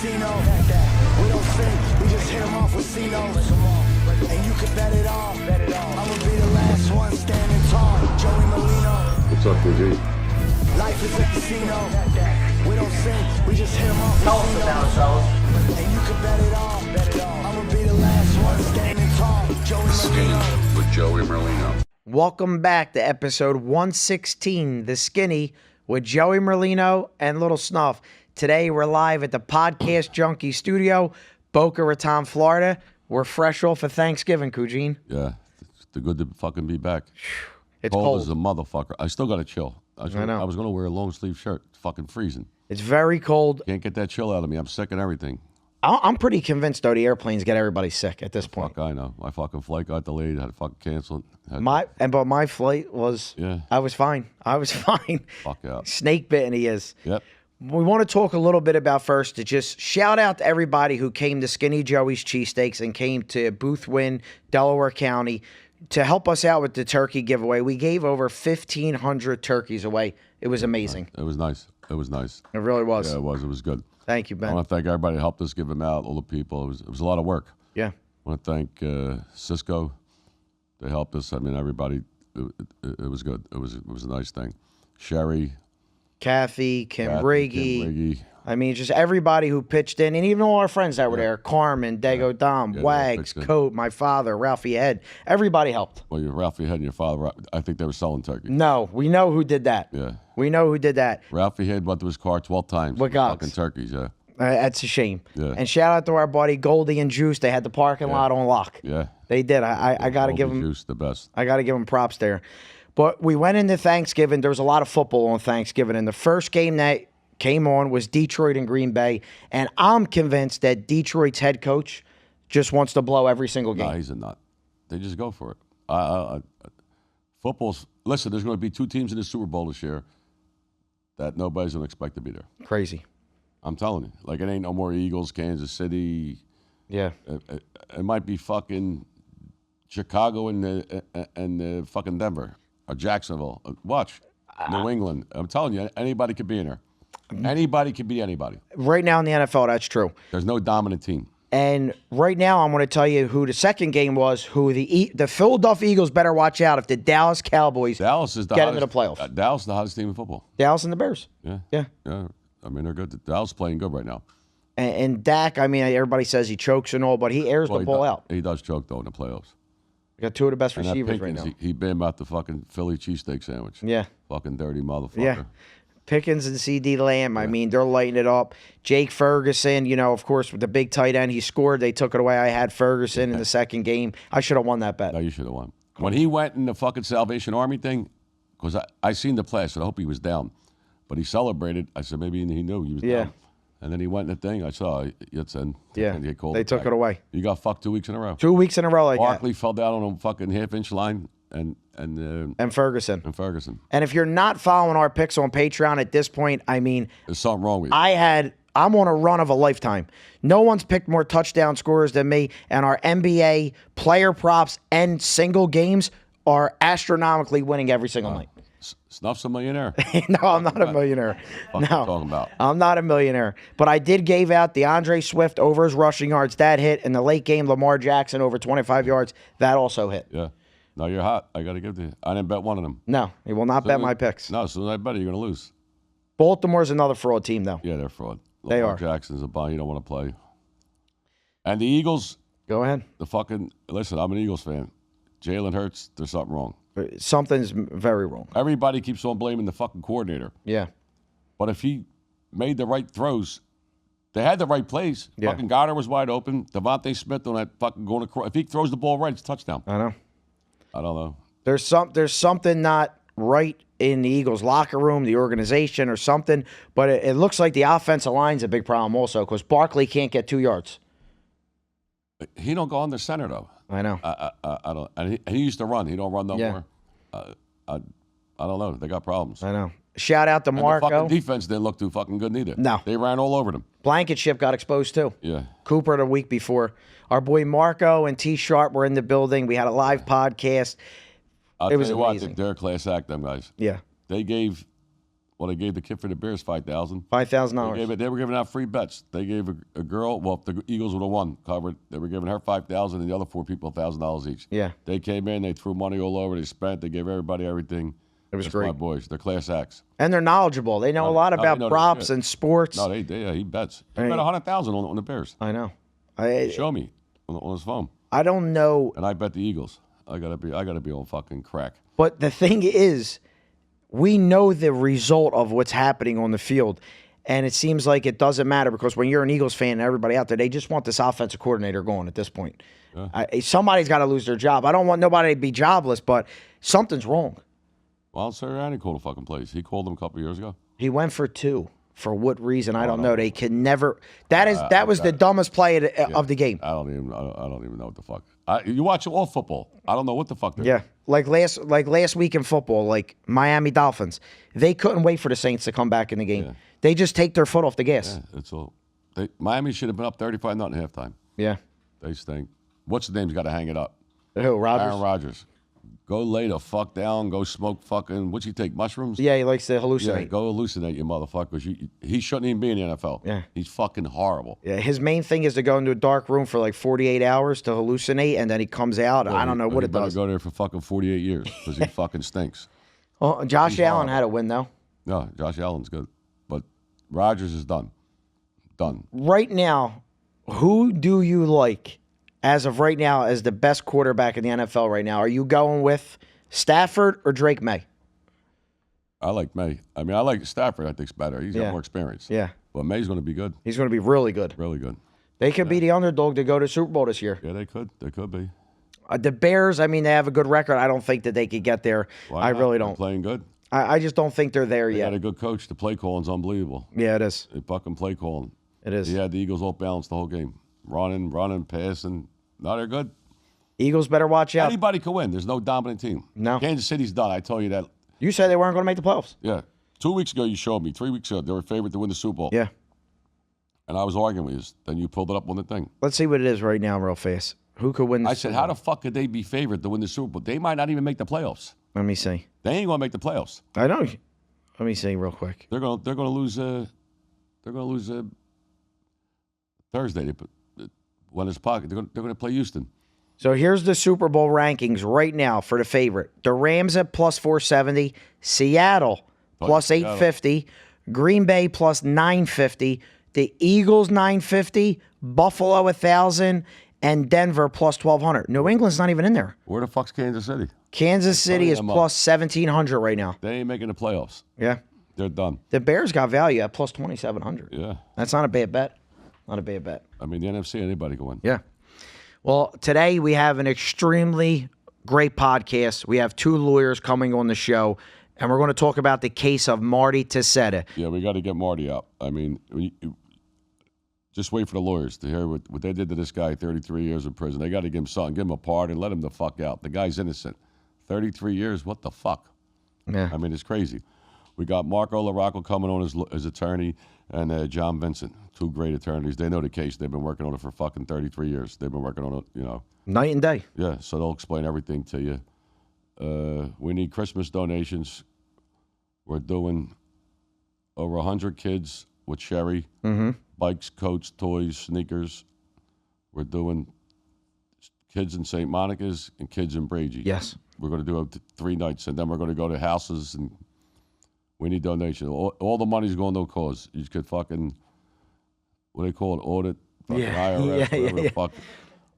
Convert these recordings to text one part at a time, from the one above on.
casino. We don't sink, we just hit them off with C-notes. And you can bet it all. I'ma be the last one standing tall. Joey Merlino. What's up, G? Life is a casino. We don't sink, we just hit them off with Tell us about ourselves. And you can bet it all. I'ma be the last one standing tall. Joey Skinny Merlino. with Joey Merlino. Welcome back to episode 116, The Skinny, with Joey Merlino and Little Snuff. Today we're live at the Podcast Junkie Studio, Boca Raton, Florida. We're fresh off of Thanksgiving, Cugene. Yeah, it's good to fucking be back. It's cold cold. as a motherfucker. I still got to chill. I know. I was going to wear a long sleeve shirt. It's fucking freezing. It's very cold. Can't get that chill out of me. I'm sick and everything. I'm pretty convinced, though, the airplanes get everybody sick at this point. Fuck, I know. My fucking flight got delayed. Had to fucking cancel it. But my flight was, Yeah. I was fine. Fuck out. Snake bitten he is. Yep. We want to talk a little bit about first to just shout out to everybody who came to Skinny Joey's Cheesesteaks and came to Boothwyn, Delaware County to help us out with the turkey giveaway. We gave over 1,500 turkeys away. It was amazing. It was nice. It was nice. It really was. Yeah, it was. It was good. Thank you, I Ben. want to thank everybody who helped us give them out, all the people. It was a lot of work. Yeah. I want to thank Cisco. They helped us. I mean, everybody. It was good. It was a nice thing. Sherry. Kathy, Kim Briggy. Briggy. I mean, just everybody who pitched in, and even all our friends that were there. Carmen, Dago Dom, Yeah, they Wags, pitched in. Coat, my father, Ralphie Head. Everybody helped. Well, Ralphie Head and your father, I think they were selling turkey. No, we know who did that. Yeah. We know who did that. Ralphie Head went to his car 12 times. With Gogs. Fucking turkeys, yeah. That's a shame. Yeah. And shout out to our buddy Goldie and Juice. They had the parking lot on lock. Yeah. They did. I got to give them. Juice, the best. I got to give them props there. But we went into Thanksgiving. There was a lot of football on Thanksgiving, and the first game that came on was Detroit and Green Bay. And I'm convinced that Detroit's head coach just wants to blow every single game. No, he's a nut. They just go for it. Football's, listen, there's going to be two teams in the Super Bowl this year that nobody's going to expect to be there. Crazy. I'm telling you. Like, it ain't no more Eagles, Kansas City. Yeah. It might be fucking Chicago and fucking Denver or Jacksonville. Watch. New England. I'm telling you, anybody could be in there. Anybody could beat anybody. Right now in the NFL, that's true. There's no dominant team. And right now, I'm going to tell you who the second game was, who the Philadelphia Eagles better watch out if the Dallas Cowboys Dallas is the get hottest, into the playoffs. Dallas is the hottest team in football. Dallas and the Bears. Yeah. Yeah. Yeah. I mean, they're good. Dallas is playing good right now. And Dak, I mean, everybody says he chokes and all, but he airs the ball out. He does choke, though, in the playoffs. We got two of the best And that receivers right Pickens, now. he been about the fucking Philly cheesesteak sandwich. Yeah. Fucking dirty motherfucker. Yeah. Pickens and C.D. Lamb, I mean, they're lighting it up. Jake Ferguson, of course, with the big tight end, he scored. They took it away. I had Ferguson in the second game. I should have won that bet. No, you should have won. When he went in the fucking Salvation Army thing, because I seen the play, I said, I hope he was down. But he celebrated. I said, maybe he knew he was down. And then he went in the thing. I saw it's in. Yeah. And he called They took back. it away. You got fucked 2 weeks in a row. 2 weeks in a row like Barkley fell down on a fucking half-inch line and Ferguson. Ferguson. And if you're not following our picks on Patreon at this point, I mean, There's something wrong with you. I'm on a run of a lifetime. No one's picked more touchdown scorers than me, and our NBA player props and single games are astronomically winning every single night. Snuff's a millionaire. No, I'm not a millionaire. What you talking about? I'm not a millionaire. But I did give out DeAndre Swift over his rushing yards. That hit. In the late game, Lamar Jackson over 25 yards. That also hit. Yeah. No, you're hot. I got to give it to you. I didn't bet one of them. No, he will not bet my picks. No, so I bet you're going to lose. Baltimore's another fraud team, though. Yeah, they're fraud. They Lamar are. Jackson's a bum. You don't want to play. And the Eagles, Go ahead. listen, I'm an Eagles fan. Jalen Hurts, there's something wrong. Something's very wrong. Everybody keeps on blaming the fucking coordinator. Yeah. But if he made the right throws, they had the right plays. Yeah. Fucking Goddard was wide open. Devontae Smith on that fucking going across. If he throws the ball right, it's a touchdown. I know. I don't know. There's something not right in the Eagles locker room, the organization, or something. But it looks like the offensive line's a big problem also because Barkley can't get 2 yards. He don't go on the center though. I know. I don't. And he used to run. He don't run no more. I don't know. They got problems. I know. Shout out to And the Marco. fucking defense didn't look too fucking good neither. No. They ran all over them. Blankenship got exposed too. Yeah. Cooper the week before. Our boy Marco and T Sharp were in the building. We had a live podcast. I'll It tell was you what, amazing. they're a class act, them guys. Yeah. They gave Well, they gave the kid for the Bears $5,000. $5,000. They were giving out free bets. They gave a girl. Well, if the Eagles would have won, covered. They were giving her $5,000 and the other 4 people $1,000 each. Yeah. They came in. They threw money all over. They spent. They gave everybody everything. It was That's great. my boys. They're class acts. And they're knowledgeable. They know a lot they about know their props shit. and sports. No, he bets. He bet $100,000 on the Bears. I know. Show me on his phone. I don't know. And I bet the Eagles. I gotta be on fucking crack. But the thing is, we know the result of what's happening on the field. And it seems like it doesn't matter because when you're an Eagles fan and everybody out there, they just want this offensive coordinator going at this point. Yeah. Somebody's got to lose their job. I don't want nobody to be jobless, but something's wrong. Well, Sirianni called a fucking plays. He called them a couple years ago. He went for 2. For what reason? I don't know. They can never. That was the dumbest play of the game. I don't even know what the fuck. You watch all football. I don't know what the fuck they're Yeah, like last week in football, like Miami Dolphins, they couldn't wait for the Saints to come back in the game. Yeah. They just take their foot off the gas. Yeah, it's all. Miami should have been up 35-0 at halftime. Yeah. They stink. What's the name's got to hang it up? Who? Rodgers? Aaron Rodgers. Go lay the fuck down. Go smoke fucking. What'd you take? Mushrooms? Yeah, he likes to hallucinate. Yeah, go hallucinate, you motherfuckers. He shouldn't even be in the NFL. Yeah. He's fucking horrible. Yeah, his main thing is to go into a dark room for like 48 hours to hallucinate, and then he comes out. I don't know what it does. Go there for fucking 48 years because he fucking stinks. Oh, Josh Allen had a win though. No, Josh Allen's good, but Rodgers is done. Done. Right now, who do you like as of right now as the best quarterback in the NFL right now? Are you going with Stafford or Drake May? I like May. I mean, I like Stafford. I think's better. He's got more experience. Yeah. But May's going to be good. He's going to be really good. Really good. They could be the underdog to go to Super Bowl this year. Yeah, they could. They could be. The Bears, I mean, they have a good record. I don't think that they could get there. Why not? Really They're don't. playing good. I just don't think they're there They yet. got a good coach. The play calling's unbelievable. Yeah, it is. They fucking play calling. It is. He had the Eagles all balanced the whole game. Running, passing. No, they're good. Eagles better watch out. Anybody can win. There's no dominant team. No. Kansas City's done. I told you that. You said they weren't going to make the playoffs. Yeah. 2 weeks ago, you showed me. 3 weeks ago, they were favored to win the Super Bowl. Yeah. And I was arguing with you. Then you pulled it up on the thing. Let's see what it is right now real fast. Who could win the I said, Super how Bowl? the fuck could they be favored to win the Super Bowl? They might not even make the playoffs. Let me see. They ain't going to make the playoffs. I know. Let me see real quick. They're going to lose. Thursday. When it's pocket, they're going to play Houston. So here's the Super Bowl rankings right now for the favorite. The Rams at plus 470, Seattle plus 850, Green Bay plus 950, the Eagles 950, Buffalo 1,000, and Denver plus 1,200. New England's not even in there. Where the fuck's Kansas City? Kansas City is plus 1,700 right now. They ain't making the playoffs. Yeah. They're done. The Bears got value at plus 2,700. Yeah. That's not a bad bet. Not a bad bet. I mean, the NFC, anybody can win. Yeah. Well, today we have an extremely great podcast. We have 2 lawyers coming on the show, and we're going to talk about the case of Marty Taccetta. Yeah, we got to get Marty out. I mean, just wait for the lawyers to hear what they did to this guy, 33 years in prison. They got to give him something, give him a pardon, let him the fuck out. The guy's innocent. 33 years, what the fuck? Yeah. I mean, it's crazy. We got Marco Laracca coming on as attorney, and John Vincent, 2 great attorneys. They know the case. They've been working on it for fucking 33 years. They've been working on it, Night and day. Yeah, so they'll explain everything to you. We need Christmas donations. We're doing over 100 kids with Sherry, bikes, coats, toys, sneakers. We're doing kids in St. Monica's and kids in Brady. Yes. We're going to do it 3 nights, and then we're going to go to houses, and we need donations. All the money's going to a cause. You could fucking, what do they call it, audit, fucking IRS, whatever the fuck.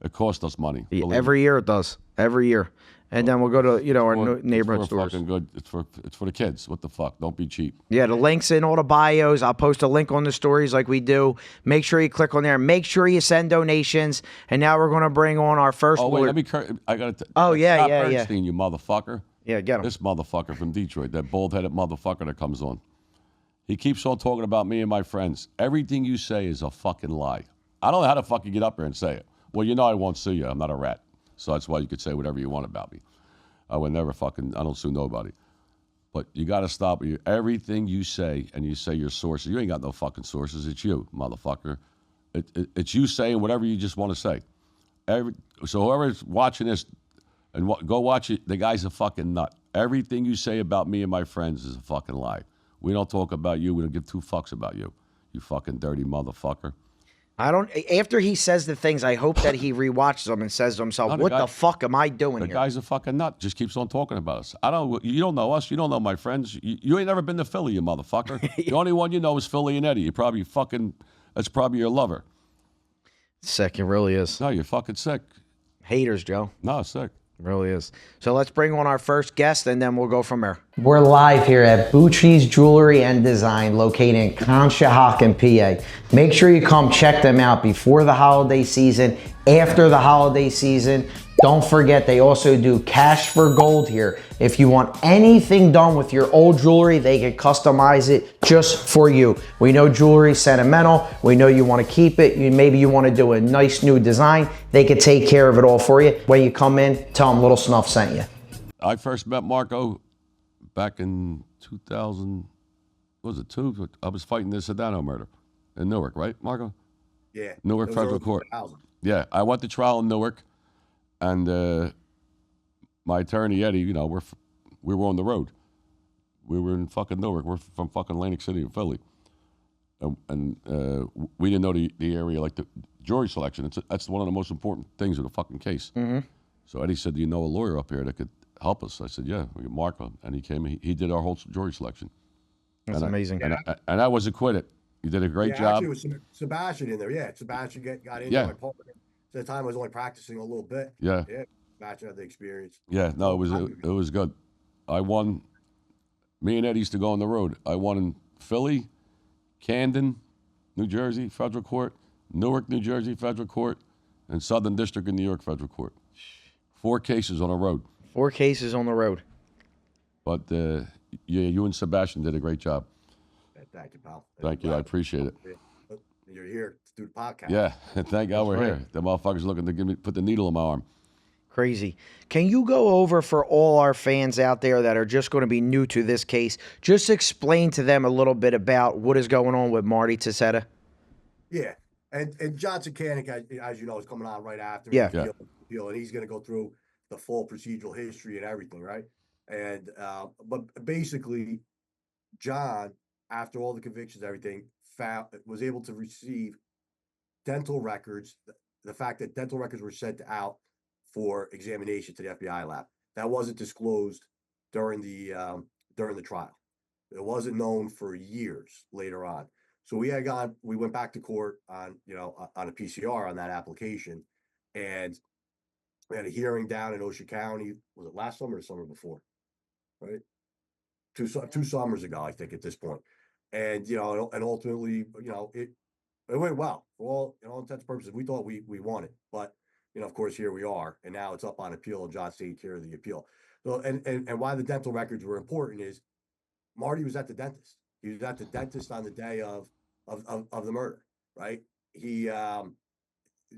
It costs us money. Every year it does. Every year. And then we'll go to, our neighborhood it's stores. fucking good. It's for the kids. What the fuck? Don't be cheap. Yeah, the link's in all the bios. I'll post a link on the stories like we do. Make sure you click on there. Make sure you send donations. And now we're going to bring on our first Oh, wait, lawyer. let me I got to Oh, yeah, Scott yeah, yeah. Bernstein, you motherfucker. Yeah, get him. This motherfucker from Detroit, that bald-headed motherfucker that comes on. He keeps on talking about me and my friends. Everything you say is a fucking lie. I don't know how the fuck you get up there and say it. Well, I won't sue you. I'm not a rat. So that's why you could say whatever you want about me. I would never I don't sue nobody. But you got to stop everything you say, and you say your sources. You ain't got no fucking sources. It's you, motherfucker. It's you saying whatever you just want to say. So whoever's watching this, go watch it. The guy's a fucking nut. Everything you say about me and my friends is a fucking lie. We don't talk about you. We don't give two fucks about you. You fucking dirty motherfucker. I don't. After he says the things, I hope that he rewatches them and says to himself, No, the "What guy- the fuck am I doing The here?" guy's a fucking nut. Just keeps on talking about us. You don't know us. You don't know my friends. You ain't never been to Philly, you motherfucker. The only one you know is Philly and Eddie. That's probably your lover. Sick. It really is. No, you're fucking sick. Haters, Joe. No, sick. It really is. So let's bring on our first guest, and then we'll go from there. We're live here at Bucci's Jewelry and Design, located in Conshohocken, PA. Make sure you come check them out before the holiday season, after the holiday season. Don't forget, they also do cash for gold here. If you want anything done with your old jewelry, they can customize it just for you. We know jewelry's sentimental. We know you want to keep it. Maybe you want to do a nice new design. They can take care of it all for you. When you come in, tell them Little Snuff sent you. I first met Marco back in 2000. What was it, 2? I was fighting the Sedano murder in Newark, right, Marco? Yeah. Newark Those Federal are Court. 2000. Yeah, I went to trial in Newark, and my attorney Eddie, we were on the road. We were in fucking Newark. We're from fucking Atlantic City in Philly, and we didn't know the area, like the jury selection. That's one of the most important things of the fucking case. Mm-hmm. So Eddie said, "Do you know a lawyer up here that could help us?" I said, "Yeah, we got Marco," and he came. He did our whole jury selection. That's amazing. And I was acquitted. He did a great job. Actually, it was Sebastian in there. Yeah, Sebastian got into Yeah. my partner. So at the time, I was only practicing a little bit. Yeah. Yeah, Sebastian had the experience. Yeah, no, it was good. I won. Me and Ed used to go on the road. I won in Philly, Camden, New Jersey, Federal Court, Newark, New Jersey, Federal Court, and Southern District in New York, Federal Court. 4 cases on a road. 4 cases on the road. But yeah, you and Sebastian did a great job. Thank you, pal. Thank you. I appreciate it. You're here to do the podcast. Yeah, thank God we're here. The motherfucker's looking to put the needle in my arm. Crazy. Can you go over for all our fans out there that are just going to be new to this case, just explain to them a little bit about what is going on with Marty Taccetta? Yeah. And Johnson Canick, as you know, is coming on right after. Yeah. Appeal, and he's going to go through the full procedural history and everything, right? And but basically, John, after all the convictions, everything, was able to receive dental records. The fact that dental records were sent out for examination to the FBI lab, that wasn't disclosed during the trial. It wasn't known for years later on. So we went back to court on a PCR on that application, and we had a hearing down in Ocean County. Was it last summer or the summer before? Right, two summers ago, I think, at this point. And and ultimately, it went well for all intents and purposes. We thought we won it, but of course, here we are, and now it's up on appeal, and John's taking care of the appeal. So, and why the dental records were important is Marty was at the dentist. He was at the dentist on the day of the murder, right?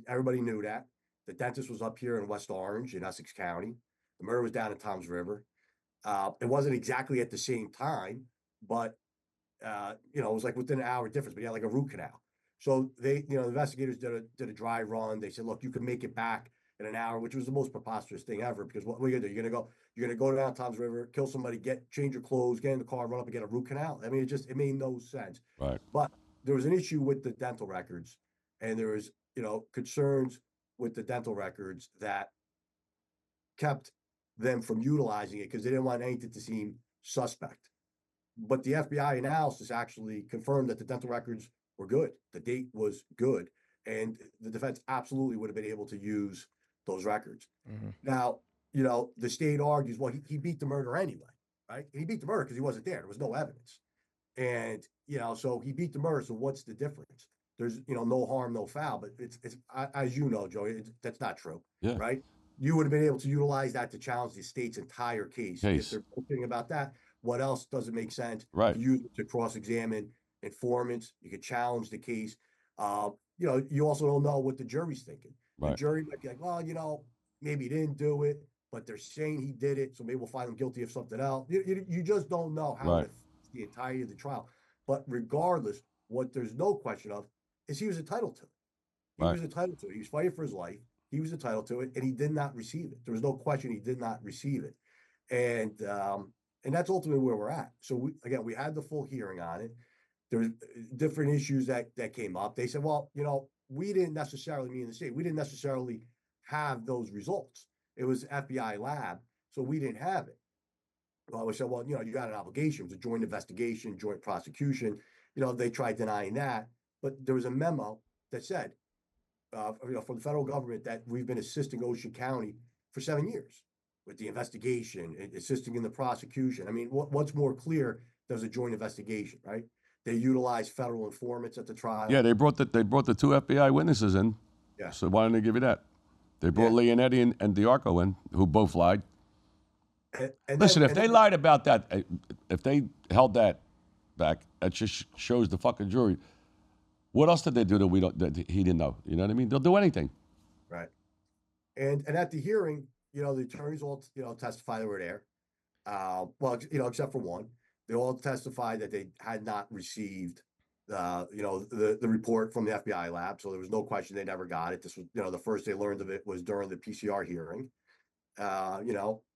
Everybody knew that. The dentist was up here in West Orange in Essex County. The murder was down in Toms River. It wasn't exactly at the same time, but it was like within an hour difference, but he had like a root canal. So they, the investigators did a dry run. They said, look, you can make it back in an hour, which was the most preposterous thing ever, because what are you gonna do? You're gonna go down Toms River, kill somebody, change your clothes, get in the car, run up and get a root canal. I mean, it made no sense. Right. But there was an issue with the dental records, and there was, concerns with the dental records that kept them from utilizing it because they didn't want anything to seem suspect. But the FBI analysis actually confirmed that the dental records were good. The date was good, and the defense absolutely would have been able to use those records. Mm-hmm. Now, the state argues, well, he beat the murder anyway, right? He beat the murder because he wasn't there. There was no evidence. And, so he beat the murder. So what's the difference? There's, no harm, no foul, but it's as you know, Joey, that's not true, right? You would have been able to utilize that to challenge the state's entire case. If they're thinking about that, what else doesn't make sense? Right. Use it to cross-examine informants. You could challenge the case. You also don't know what the jury's thinking. Right. The jury might be like, well, maybe he didn't do it, but they're saying he did it, so maybe we'll find him guilty of something else. You just don't know how it affects the entirety of the trial. But regardless, what there's no question of is he was entitled to it. He was entitled to it. He was fighting for his life. He was entitled to it, and he did not receive it. There was no question he did not receive it. And And that's ultimately where we're at. So we had the full hearing on it. There's different issues that came up. They said, well, we didn't necessarily, me and the state, we didn't necessarily have those results. It was FBI lab, so we didn't have it. Well, we said, well, you got an obligation. It was a joint investigation, joint prosecution. They tried denying that, but there was a memo that said, from the federal government, that we've been assisting Ocean County for 7 years with the investigation, assisting in the prosecution. I mean, what's more clear? There's a joint investigation, right? They utilized federal informants at the trial. Yeah, they brought the 2 FBI witnesses in. Yeah. So why didn't they give you that? They brought Leonetti and DiArco in, who both lied. And Listen, then, if they lied about that, if they held that back, that just shows the fucking jury. What else did they do that he didn't know? You know what I mean? They'll do anything. Right. And at the hearing, the attorneys all testified they were there. Well, except for one, they all testified that they had not received the report from the FBI lab. So there was no question they never got it. This was, the first they learned of it was during the PCR hearing.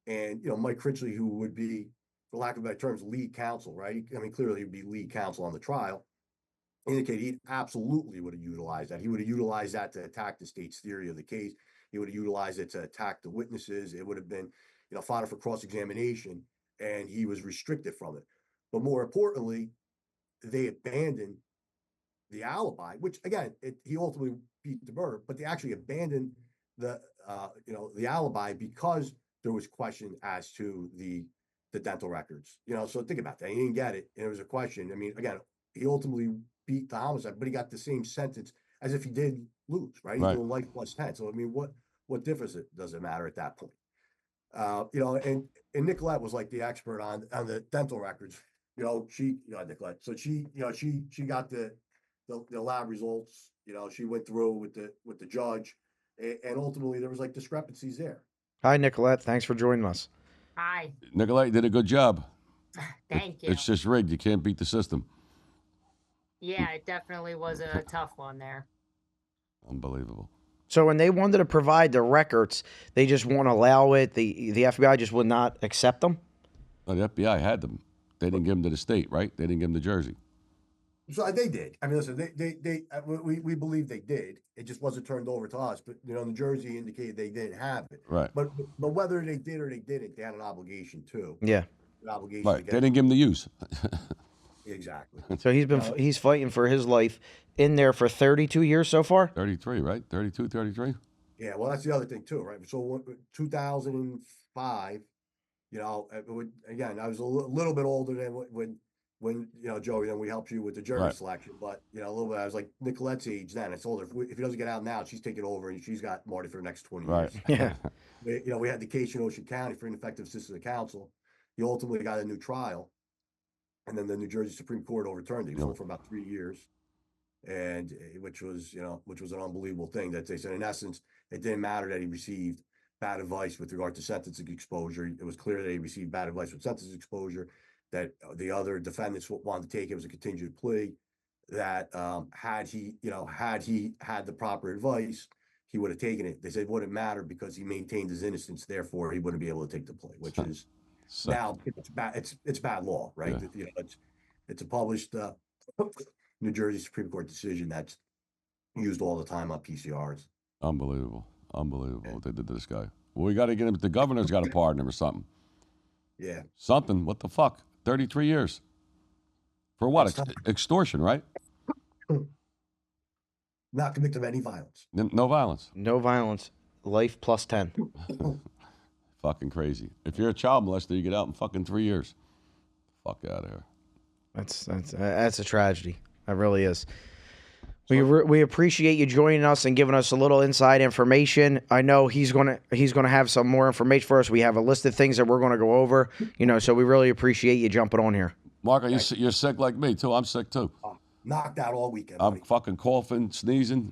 And Mike Critchley, who would be, for lack of better terms, lead counsel, right? I mean, clearly he'd be lead counsel on the trial. Indicated he absolutely would have utilized that. He would have utilized that to attack the state's theory of the case. He would have utilized it to attack the witnesses. It would have been, fodder for cross-examination, and he was restricted from it. But more importantly, they abandoned the alibi, which again, he ultimately beat the murder, but they actually abandoned the alibi because there was question as to the dental records. So think about that. He didn't get it, and there was a question. I mean, again, he ultimately beat the homicide, but he got the same sentence as if he did lose, right? He's doing life plus 10. So I mean, what difference does it matter at that point? And Nicolette was like the expert on the dental records. Nicolette. So she got the lab results. She went through with the judge, and ultimately there was like discrepancies there. Hi, Nicolette. Thanks for joining us. Hi. Nicolette did a good job. Thank you. It's just rigged. You can't beat the system. Yeah, it definitely was a tough one there. Unbelievable. So when they wanted to provide the records, they just won't allow it. The FBI just would not accept them. No, the FBI had them. They didn't give them to the state, right? They didn't give them to Jersey. So they did. I mean, listen, we believe they did. It just wasn't turned over to us. But New Jersey indicated they didn't have it. Right. But whether they did or they didn't, they had an obligation too. Yeah. An obligation. Right. They didn't give them the use. Exactly. So he's fighting for his life in there for 32 years so far. 33, right? 32, 33? Yeah. Well, that's the other thing too, right? So 2005. Again, I was a little bit older than when Joey, then we helped you with the jury selection, but a little bit. I was like Nicolette's age then. I told her if he doesn't get out now, she's taking over and she's got Marty for the next 20 years. Yeah. We had the case in Ocean County for ineffective assistance of counsel. He ultimately got a new trial, and then the New Jersey Supreme Court overturned it. He was home for about 3 years, and which was an unbelievable thing that they said. In essence, it didn't matter that he received bad advice with regard to sentencing exposure. It was clear that he received bad advice with sentencing exposure, that the other defendants wanted to take it as a contingent plea, that had he had the proper advice, he would have taken it. They said it wouldn't matter because he maintained his innocence, therefore he wouldn't be able to take the plea, which is now it's bad law, right? Yeah. It's a published New Jersey Supreme Court decision that's used all the time on PCRs. Unbelievable. What they did to this guy. Well, we got to get him. The governor's got to pardon him or something. Yeah. Something. What the fuck? 33 years. For what? Extortion, right? Not convicted of any violence. No violence. No violence. Life plus 10. Fucking crazy. If you're a child molester, you get out in fucking 3 years. Fuck out of here. That's a tragedy. That really is. We appreciate you joining us and giving us a little inside information. I know he's gonna have some more information for us. We have a list of things that we're gonna go over. So we really appreciate you jumping on here. Mark, you're sick like me too. I'm sick too. Knocked out all weekend. I'm fucking coughing, sneezing.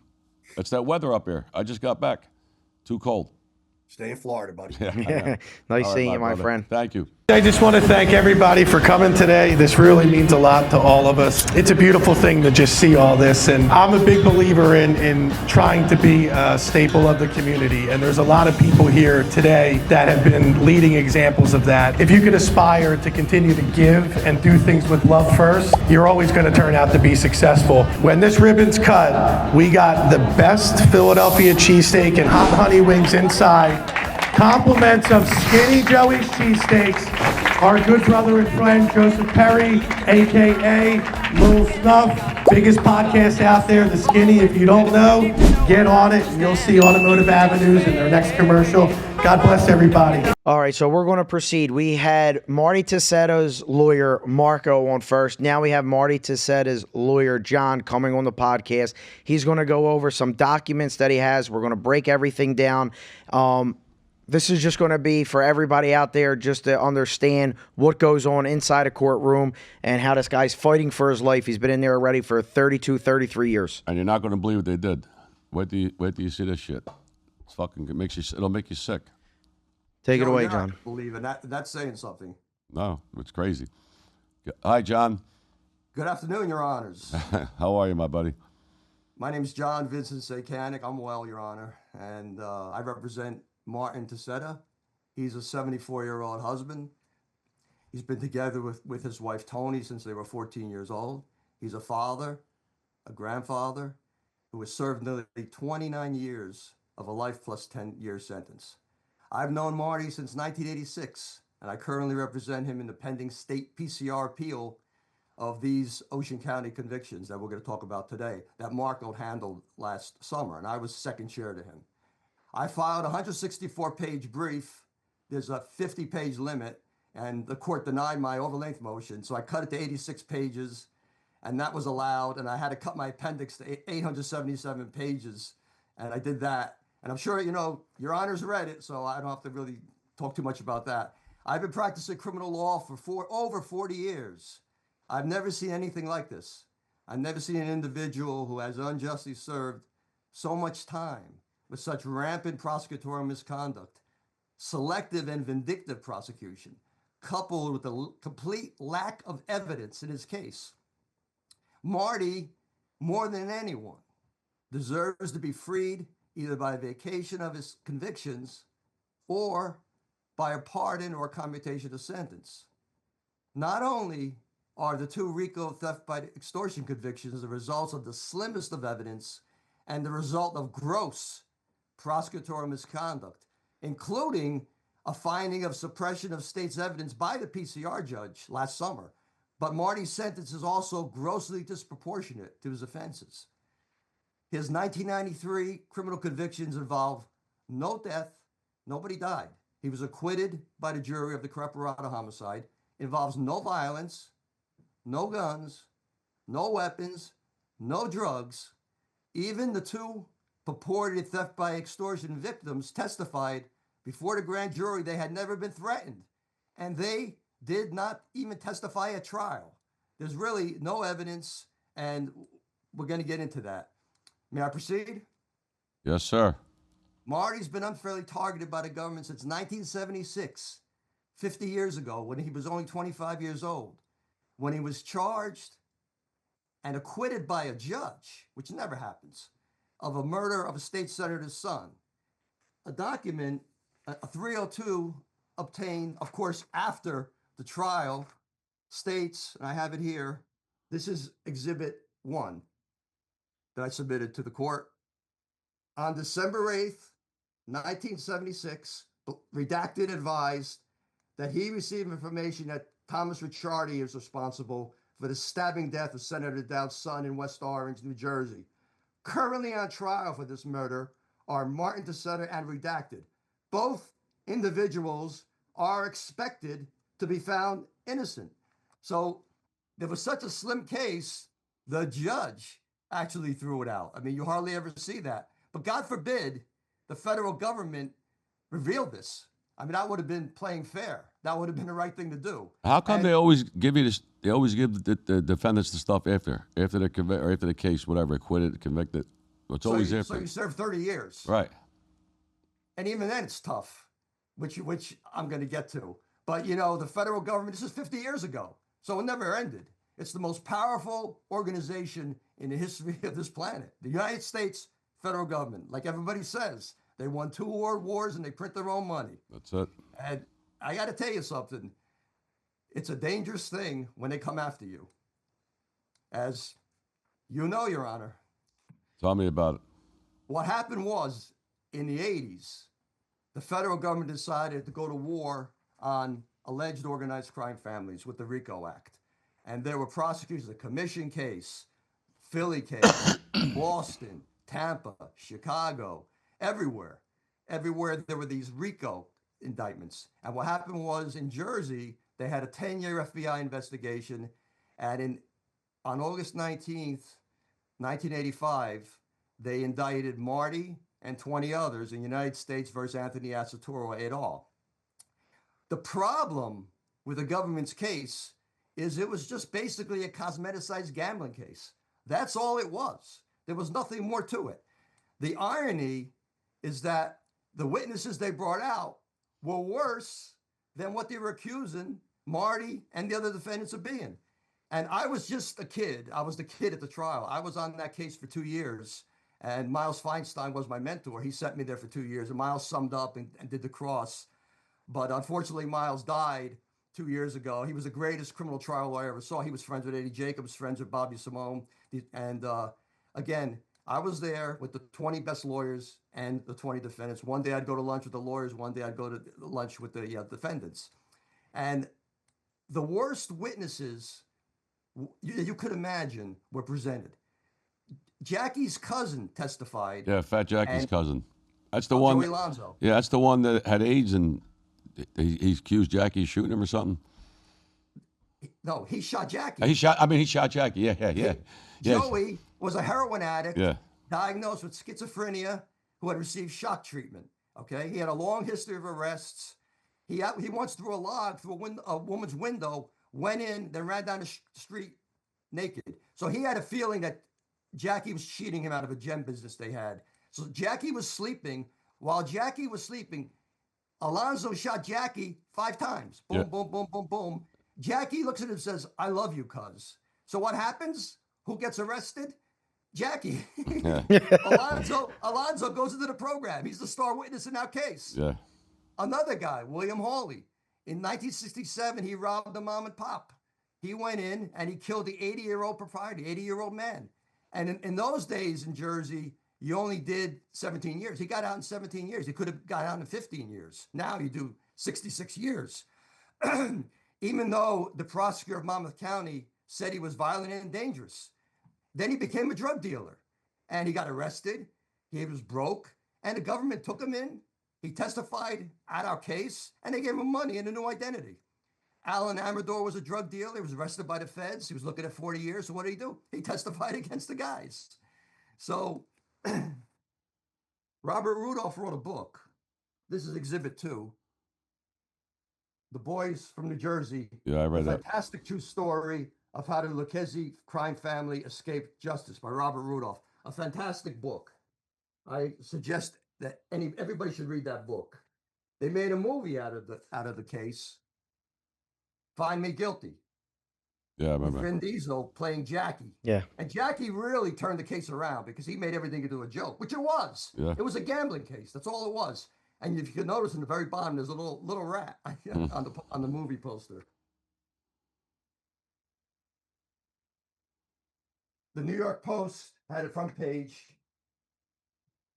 It's that weather up here. I just got back. Too cold. Stay in Florida, buddy. Nice seeing you, my friend. Thank you. I just want to thank everybody for coming today. This really means a lot to all of us. It's a beautiful thing to just see all this, and I'm a big believer in trying to be a staple of the community, and there's a lot of people here today that have been leading examples of that. If you could aspire to continue to give and do things with love first, you're always going to turn out to be successful. When this ribbon's cut, we got the best Philadelphia cheesesteak and hot honey wings inside. Compliments of Skinny Joey's Cheesesteaks, our good brother and friend Joseph Perry, aka Little Snuff, biggest podcast out there, The Skinny. If you don't know, get on it and you'll see Automotive Avenues in their next commercial. God bless everybody. All right, so we're going to proceed. We had Marty Taccetta's lawyer, Marco, on first. Now we have Marty Taccetta's lawyer, John, coming on the podcast. He's going to go over some documents that he has. We're going to break everything down. This is just going to be for everybody out there just to understand what goes on inside a courtroom and how this guy's fighting for his life. He's been in there already for 32, 33 years. And you're not going to believe what they did. Wait till you see this shit. It's fucking, it'll make you sick. Take it Joe, away, you're not John. gonna believe it. That's saying something. No, it's crazy. Hi, John. Good afternoon, Your Honors. How are you, my buddy? My name's John Vincent Satanic. I'm well, Your Honor, and I represent Martin Taccetta. He's a 74-year-old husband. He's been together with his wife Tony since they were 14 years old. He's a father, a grandfather, who has served nearly 29 years of a life plus 10-year sentence. I've known Marty since 1986, and I currently represent him in the pending state PCR appeal of these Ocean County convictions that we're going to talk about today that Marco handled last summer, and I was second chair to him. I filed a 164-page brief. There's a 50-page limit, and the court denied my overlength motion, so I cut it to 86 pages, and that was allowed, and I had to cut my appendix to 877 pages, and I did that. And I'm sure, Your Honor's read it, so I don't have to really talk too much about that. I've been practicing criminal law for over 40 years. I've never seen anything like this. I've never seen an individual who has unjustly served so much time with such rampant prosecutorial misconduct, selective and vindictive prosecution, coupled with the complete lack of evidence in his case. Marty, more than anyone, deserves to be freed either by vacation of his convictions or by a pardon or commutation of sentence. Not only are the two RICO theft by extortion convictions the results of the slimmest of evidence and the result of gross prosecutorial misconduct, including a finding of suppression of state's evidence by the PCR judge last summer, but Marty's sentence is also grossly disproportionate to his offenses. His 1993 criminal convictions involve no death, nobody died. He was acquitted by the jury of the Creparata homicide, involves no violence, no guns, no weapons, no drugs. Even the two purported theft by extortion victims testified before the grand jury they had never been threatened, and they did not even testify at trial. There's really no evidence, and we're going to get into that. May I proceed? Yes, sir. Marty's been unfairly targeted by the government since 1976, 50 years ago, when he was only 25 years old, when he was charged and acquitted by a judge, which never happens, of a murder of a state senator's son. A document, a 302, obtained, of course, after the trial, states, and I have it here, this is Exhibit 1 that I submitted to the court. On December 8th, 1976, redacted advised that he received information that Thomas Ricciardi is responsible for the stabbing death of Senator Dowd's son in West Orange, New Jersey. Currently on trial for this murder are Martin Taccetta and redacted. Both individuals are expected to be found innocent. So there was such a slim case, the judge actually threw it out. I mean, you hardly ever see that. But God forbid the federal government revealed this. I mean, that would have been playing fair. That would have been the right thing to do. How come they always give you this? They always give the defendants the stuff after the convict or after the case, whatever, acquitted, convicted. It's always after. So you serve 30 years, right? And even then, it's tough, which I'm going to get to. But, you know, the federal government, this is 50 years ago, so it never ended. It's the most powerful organization in the history of this planet. The United States federal government, like everybody says, they won 2 world wars and they print their own money. That's it. And I got to tell you something. It's a dangerous thing when they come after you. As you know, Your Honor. Tell me about it. What happened was, in the 80s, the federal government decided to go to war on alleged organized crime families with the RICO Act. And there were prosecutors, a commission case, Philly case, Boston, Tampa, Chicago, everywhere. Everywhere there were these RICO indictments. And what happened was, in Jersey, they had a 10-year FBI investigation. And on August 19th, 1985, they indicted Marty and 20 others in United States versus Anthony Asatoro et al. The problem with the government's case is it was just basically a cosmeticized gambling case. That's all it was. There was nothing more to it. The irony is that the witnesses they brought out were worse than what they were accusing Marty and the other defendants of being. And I was just a kid. I was the kid at the trial. I was on that case for 2 years. And Miles Feinstein was my mentor. He sent me there for 2 years. And Miles summed up and did the cross. But unfortunately, Miles died 2 years ago. He was the greatest criminal trial lawyer I ever saw. He was friends with Eddie Jacobs, friends with Bobby Simone. And again, I was there with the 20 best lawyers and the 20 defendants. One day I'd go to lunch with the lawyers. One day I'd go to lunch with the defendants. And the worst witnesses you could imagine were presented. Jackie's cousin testified. Yeah, Fat Jackie's cousin. That's the Joey one. Lonzo. Yeah, that's the one that had AIDS and he accused Jackie of shooting him or something. No, he shot Jackie. He shot Jackie. Yeah. Joey was a heroin addict, Yeah. diagnosed with schizophrenia, who had received shock treatment. Okay, he had a long history of arrests. He once threw a log through a woman's window, went in, then ran down the street naked. So he had a feeling that Jackie was cheating him out of a gem business they had. So Jackie was sleeping. While Jackie was sleeping, Alonzo shot Jackie 5 times. Boom, Yeah. boom, boom, boom, boom. Jackie looks at him and says, "I love you, cuz." So what happens? Who gets arrested? Jackie. Yeah. Alonzo goes into the program. He's the star witness in our case. Yeah. Another guy, William Hawley. In 1967, he robbed a mom and pop. He went in and he killed the 80-year-old proprietor, 80-year-old man. And in those days in Jersey, you only did 17 years. He got out in 17 years. He could have got out in 15 years. Now you do 66 years. Even though the prosecutor of Monmouth County said he was violent and dangerous. Then he became a drug dealer and he got arrested. He was broke and the government took him in. He testified at our case and they gave him money and a new identity. Alan Amador was a drug dealer. He was arrested by the feds. He was looking at 40 years. So what did he do? He testified against the guys. So Robert Rudolph wrote a book. This is Exhibit 2. The Boys from New Jersey. Yeah, I read that. Fantastic true story of how the Lucchese crime family escaped justice by Robert Rudolph. A fantastic book. I suggest that everybody should read that book. They made a movie out of the case. Find Me Guilty. Yeah, I With remember. Vin Diesel playing Jackie. Yeah. And Jackie really turned the case around because he made everything into a joke, which it was. Yeah. It was a gambling case. That's all it was. And if you can notice in the very bottom, there's a little rat on the movie poster. The New York Post had a front page,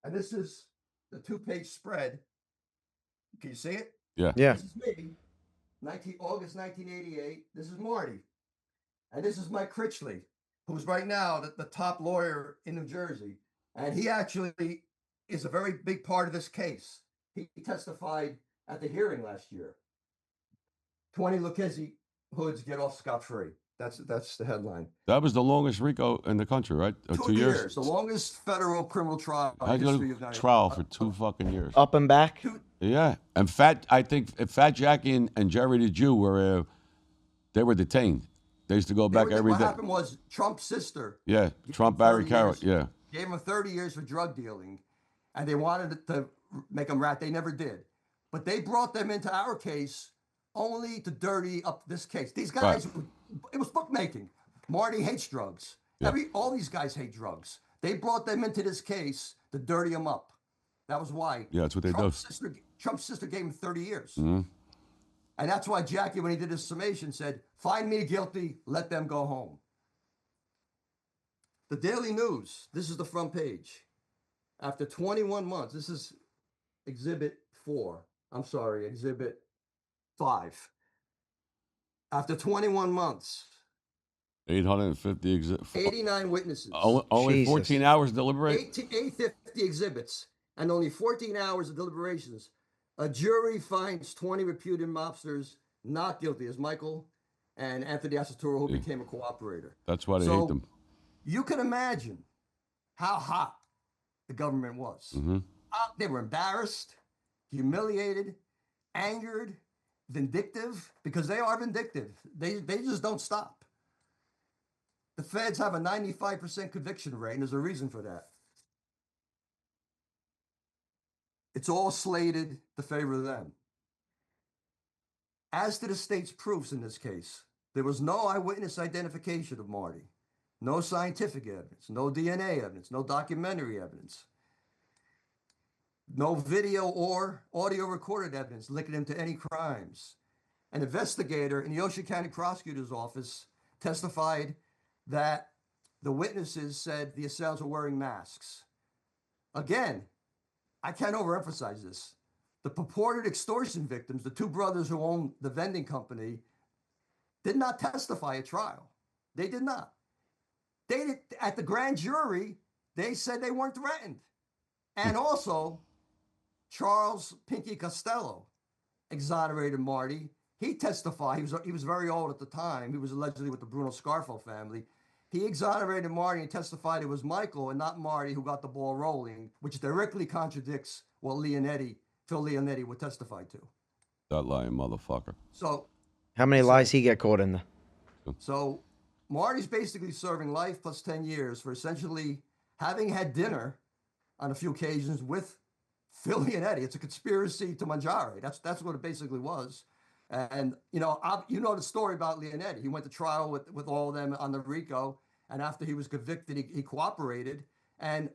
and this is the 2-page spread. Can you see it? Yeah. Yeah. This is me, August 1988. This is Marty. And this is Mike Critchley, who's right now the top lawyer in New Jersey. And he actually is a very big part of this case. He testified at the hearing last year. 20 Lucchese hoods get off scot-free. That's the headline. That was the longest RICO in the country, right? 2 years. The longest federal criminal trial in I the got history a of the trial for 2 fucking years. Up and back. Yeah, and I think Fat Jackie and Jerry the Jew were detained. They used to go back every what day. What happened was Trump's sister. Yeah, gave Trump, him Barry 30 Carrot. years- Yeah, Gave him 30 years for drug dealing, and they wanted to make him rat. They never did. But they brought them into our case only to dirty up this case. These guys, it was bookmaking. Marty hates drugs. Yeah. All these guys hate drugs. They brought them into this case to dirty them up. That was why. Yeah, that's what they do. Trump's sister gave him 30 years. Mm-hmm. And that's why Jackie, when he did his summation, said, find me guilty, let them go home. The Daily News, this is the front page. After 21 months, this is Exhibit 5. After 21 months, 850 exhibits. 89 witnesses, Only Jesus. 14 hours deliberate. 850 exhibits, and only 14 hours of deliberations. A jury finds 20 reputed mobsters not guilty, as Michael and Anthony Asaturo, who became a cooperator. That's why they hate them. You can imagine how hot the government was. Mm-hmm. They were embarrassed, humiliated, angered, vindictive, because they are vindictive. They just don't stop. The feds have a 95% conviction rate, and there's a reason for that. It's all slated to favor them. As to the state's proofs in this case, there was no eyewitness identification of Marty, no scientific evidence, no DNA evidence, no documentary evidence, no video or audio recorded evidence linking him to any crimes. An investigator in the Ocean County Prosecutor's Office testified that the witnesses said the assailants were wearing masks. Again, I can't overemphasize this. The purported extortion victims, the two brothers who owned the vending company, did not testify at trial. They did not. They did, at the grand jury, they said they weren't threatened. And also, Charles Pinky Costello exonerated Marty. He testified. He was very old at the time. He was allegedly with the Bruno Scarfo family. He exonerated Marty and testified it was Michael and not Marty who got the ball rolling, which directly contradicts what Phil Leonetti would testify to. That lying motherfucker. So, How many lies he get caught in? So Marty's basically serving life plus 10 years for essentially having had dinner on a few occasions with Phil Leonetti. It's a conspiracy to mangiare. That's what it basically was. And, you know the story about Leonetti. He went to trial with all of them on the RICO. And after he was convicted, he cooperated. And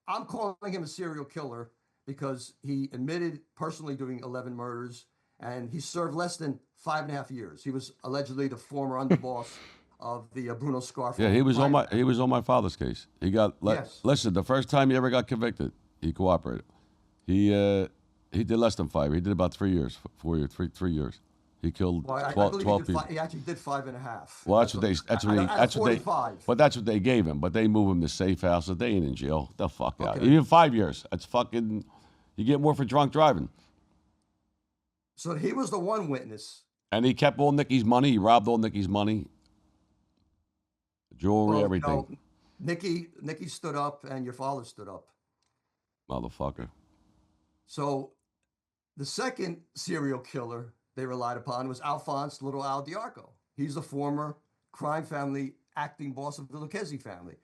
I'm calling him a serial killer because he admitted personally doing 11 murders. And he served less than 5.5 years. He was allegedly the former underboss of the Bruno Scarfo. Yeah, he was on my father's case. He got Yes. Listen, the first time he ever got convicted, he cooperated. He did less than 5. He did about 3 years, 4 years, 3 years. He killed Well, I 12 believe people. he actually did 5.5. Well, that's what they gave him. But they move him to safe house. So they ain't in jail. The fuck out. Okay. Even 5 years. That's fucking. You get more for drunk driving. So he was the one witness. And he kept all Nikki's money. He robbed all Nikki's money. Jewelry, Well, everything. Nikki stood up and your father stood up. Motherfucker. So the second serial killer they relied upon was Alphonse Little Al Diarco. He's the former crime family acting boss of the Lucchese family.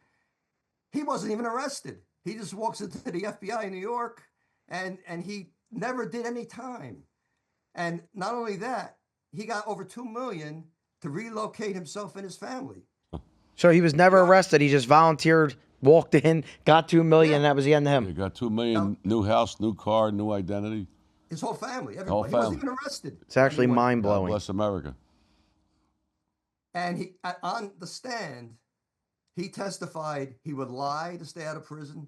He wasn't even arrested. He just walks into the FBI in New York and he never did any time. And not only that, he got over $2 million to relocate himself and his family. So he was never arrested. He just volunteered, walked in, got $2 million, and that was the end of He him. got $2 million, new house, new car, new identity. His whole family, everybody. Whole He wasn't family. even arrested. It's actually Anyone. mind God blowing. bless America. And he, on the stand, he testified he would lie to stay out of prison.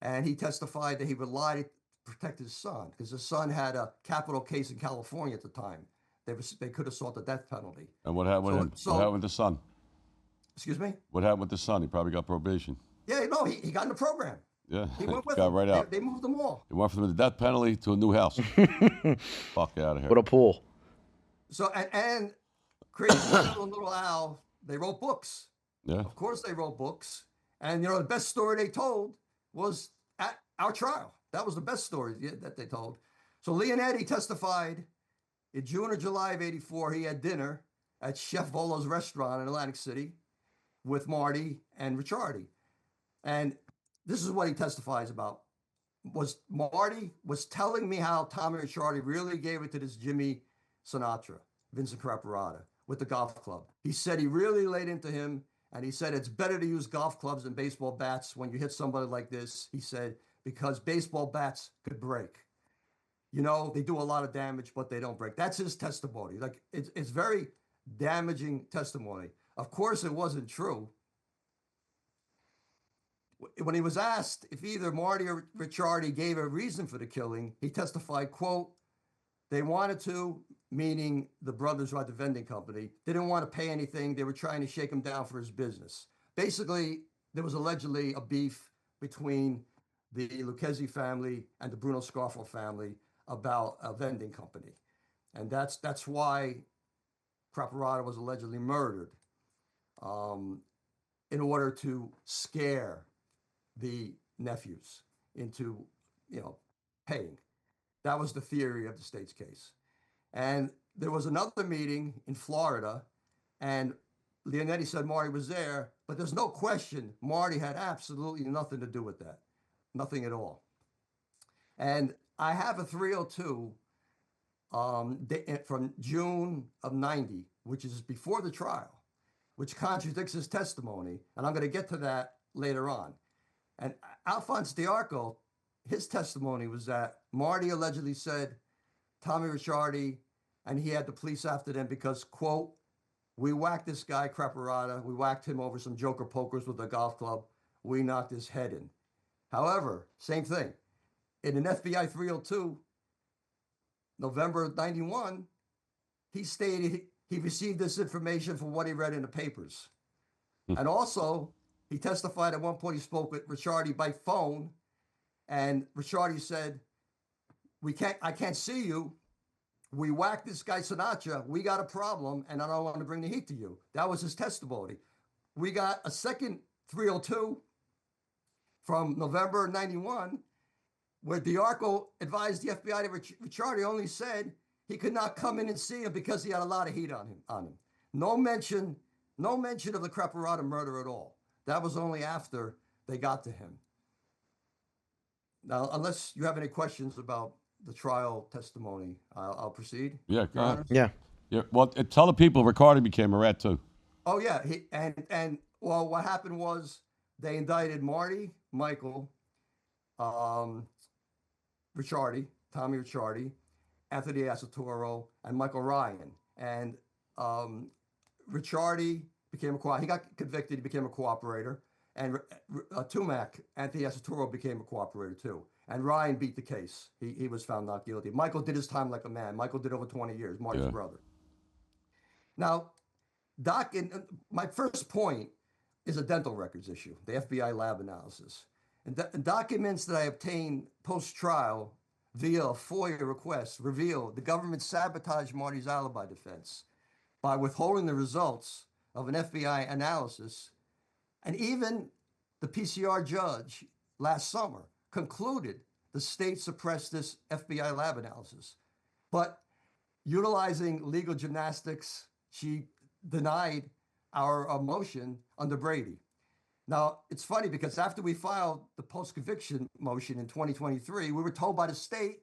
And he testified that he would lie to protect his son because his son had a capital case in California at the time. They could have sought the death penalty. And what happened with him? What happened with the son? Excuse me? What happened with the son? He probably got probation. Yeah, no, he got in the program. Yeah, He went with got him. right out. They moved them all. He went from the death penalty to a new house. Fuck out of here. What a pool. So, and Crazy Little and Little Al, they wrote books. Yeah. Of course they wrote books. And, the best story they told was at our trial. That was the best story that they told. So Leonetti testified in June or July of '84, he had dinner at Chef Volo's restaurant in Atlantic City with Marty and Ricciardi. And this is what he testifies about. Marty was telling me how Tommy Ricciardi really gave it to this Jimmy Sinatra, Vincent Craparata, with the golf club. He said he really laid into him, and he said it's better to use golf clubs than baseball bats when you hit somebody like this. He said, because baseball bats could break. You know, they do a lot of damage, but they don't break. That's his testimony. Like, it's very damaging testimony. Of course, it wasn't true. When he was asked if either Marty or Ricciardi gave a reason for the killing, he testified, quote, they wanted to, meaning the brothers who had the vending company, they didn't want to pay anything. They were trying to shake him down for his business. Basically, there was allegedly a beef between the Lucchese family and the Bruno Scarfo family about a vending company. And that's why Craparata was allegedly murdered, in order to scare the nephews into, paying. That was the theory of the state's case. And there was another meeting in Florida, and Leonetti said Marty was there, but there's no question Marty had absolutely nothing to do with that. Nothing at all. And I have a 302 from June of 90, which is before the trial, which contradicts his testimony. And I'm going to get to that later on. And Alphonse D'Arco, his testimony was that Marty allegedly said Tommy Ricciardi, and he had the police after them because, quote, we whacked this guy, Craparata. We whacked him over some joker pokers with a golf club. We knocked his head in. However, same thing. In an FBI 302, November 91, he stated he received this information from what he read in the papers. And also, he testified at one point he spoke with Ricciardi by phone, and Ricciardi said, I can't see you. We whacked this guy Sinatra. We got a problem, and I don't want to bring the heat to you. That was his testimony. We got a second 302 from November 91, where D'Arco advised the FBI that Ricciardi only said he could not come in and see him because he had a lot of heat on him. No mention of the Craparata murder at all. That was only after they got to him. Now, unless you have any questions about the trial testimony, I'll proceed. Yeah, go ahead. Yeah. Yeah. Well, tell the people Ricciardi became a rat too. Oh yeah, well, what happened was they indicted Marty, Michael, Ricciardi, Tommy Ricciardi, Anthony Asatoro, and Michael Ryan. And Ricciardi became he got convicted. He became a cooperator. And Tumac, Anthony Asatoro, became a cooperator too. And Ryan beat the case. He was found not guilty. Michael did his time like a man. Michael did over 20 years, Marty's brother. Now, Doc, my first point is a dental records issue, the FBI lab analysis. And documents that I obtained post-trial via a FOIA request reveal the government sabotaged Marty's alibi defense by withholding the results of an FBI analysis. And even the PCR judge last summer concluded the state suppressed this FBI lab analysis. But utilizing legal gymnastics, she denied our motion under Brady. Now, it's funny because after we filed the post-conviction motion in 2023, we were told by the state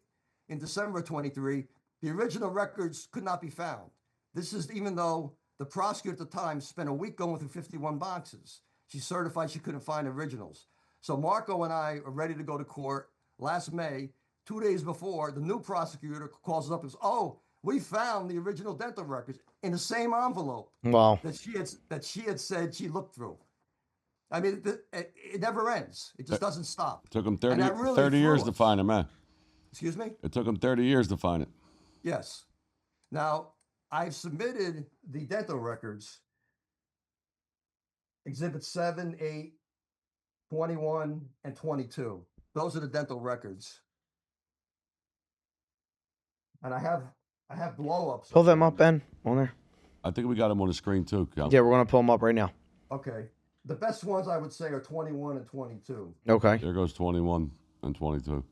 in December of 23, the original records could not be found. This is even though the prosecutor at the time spent a week going through 51 boxes. She certified she couldn't find originals. So Marco and I are ready to go to court last May. 2 days before, the new prosecutor calls us up and says, oh, we found the original dental records in the same envelope that she had said she looked through. I mean, it never ends. It just doesn't stop. It took them 30 years to find him, man. Excuse me? It took them 30 years to find it. Yes. Now, I've submitted the dental records, Exhibit 7, 8, 21, and 22. Those are the dental records. And I have blow-ups. Pull them up, Ben, on there. I think we got him on the screen too, Cal. Yeah, we're going to pull them up right now. Okay. The best ones I would say are 21 and 22. Okay. There goes 21 and 22.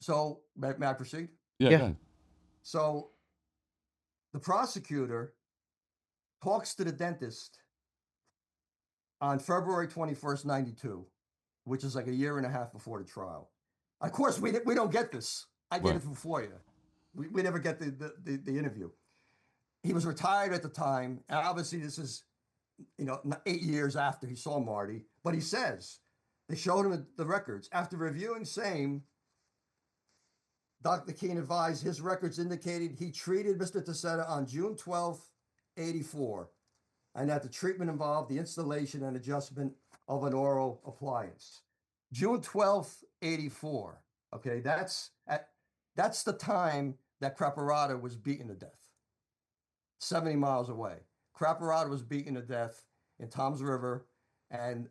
So, may I proceed? Yeah. Go ahead. So, the prosecutor talks to the dentist on February 21st, 92, which is like a year and a half before the trial. Of course, we don't get this. I get Right. it from FOIA. We never get the interview. He was retired at the time, and obviously this is, 8 years after he saw Marty. But he says they showed him the records after reviewing same. Dr. Keene advised his records indicated he treated Mr. Taccetta on June 12th, 84, and that the treatment involved the installation and adjustment of an oral appliance. June 12th, 84. Okay, that's the time that Craparata was beaten to death. 70 miles away. Craparata was beaten to death in Toms River, and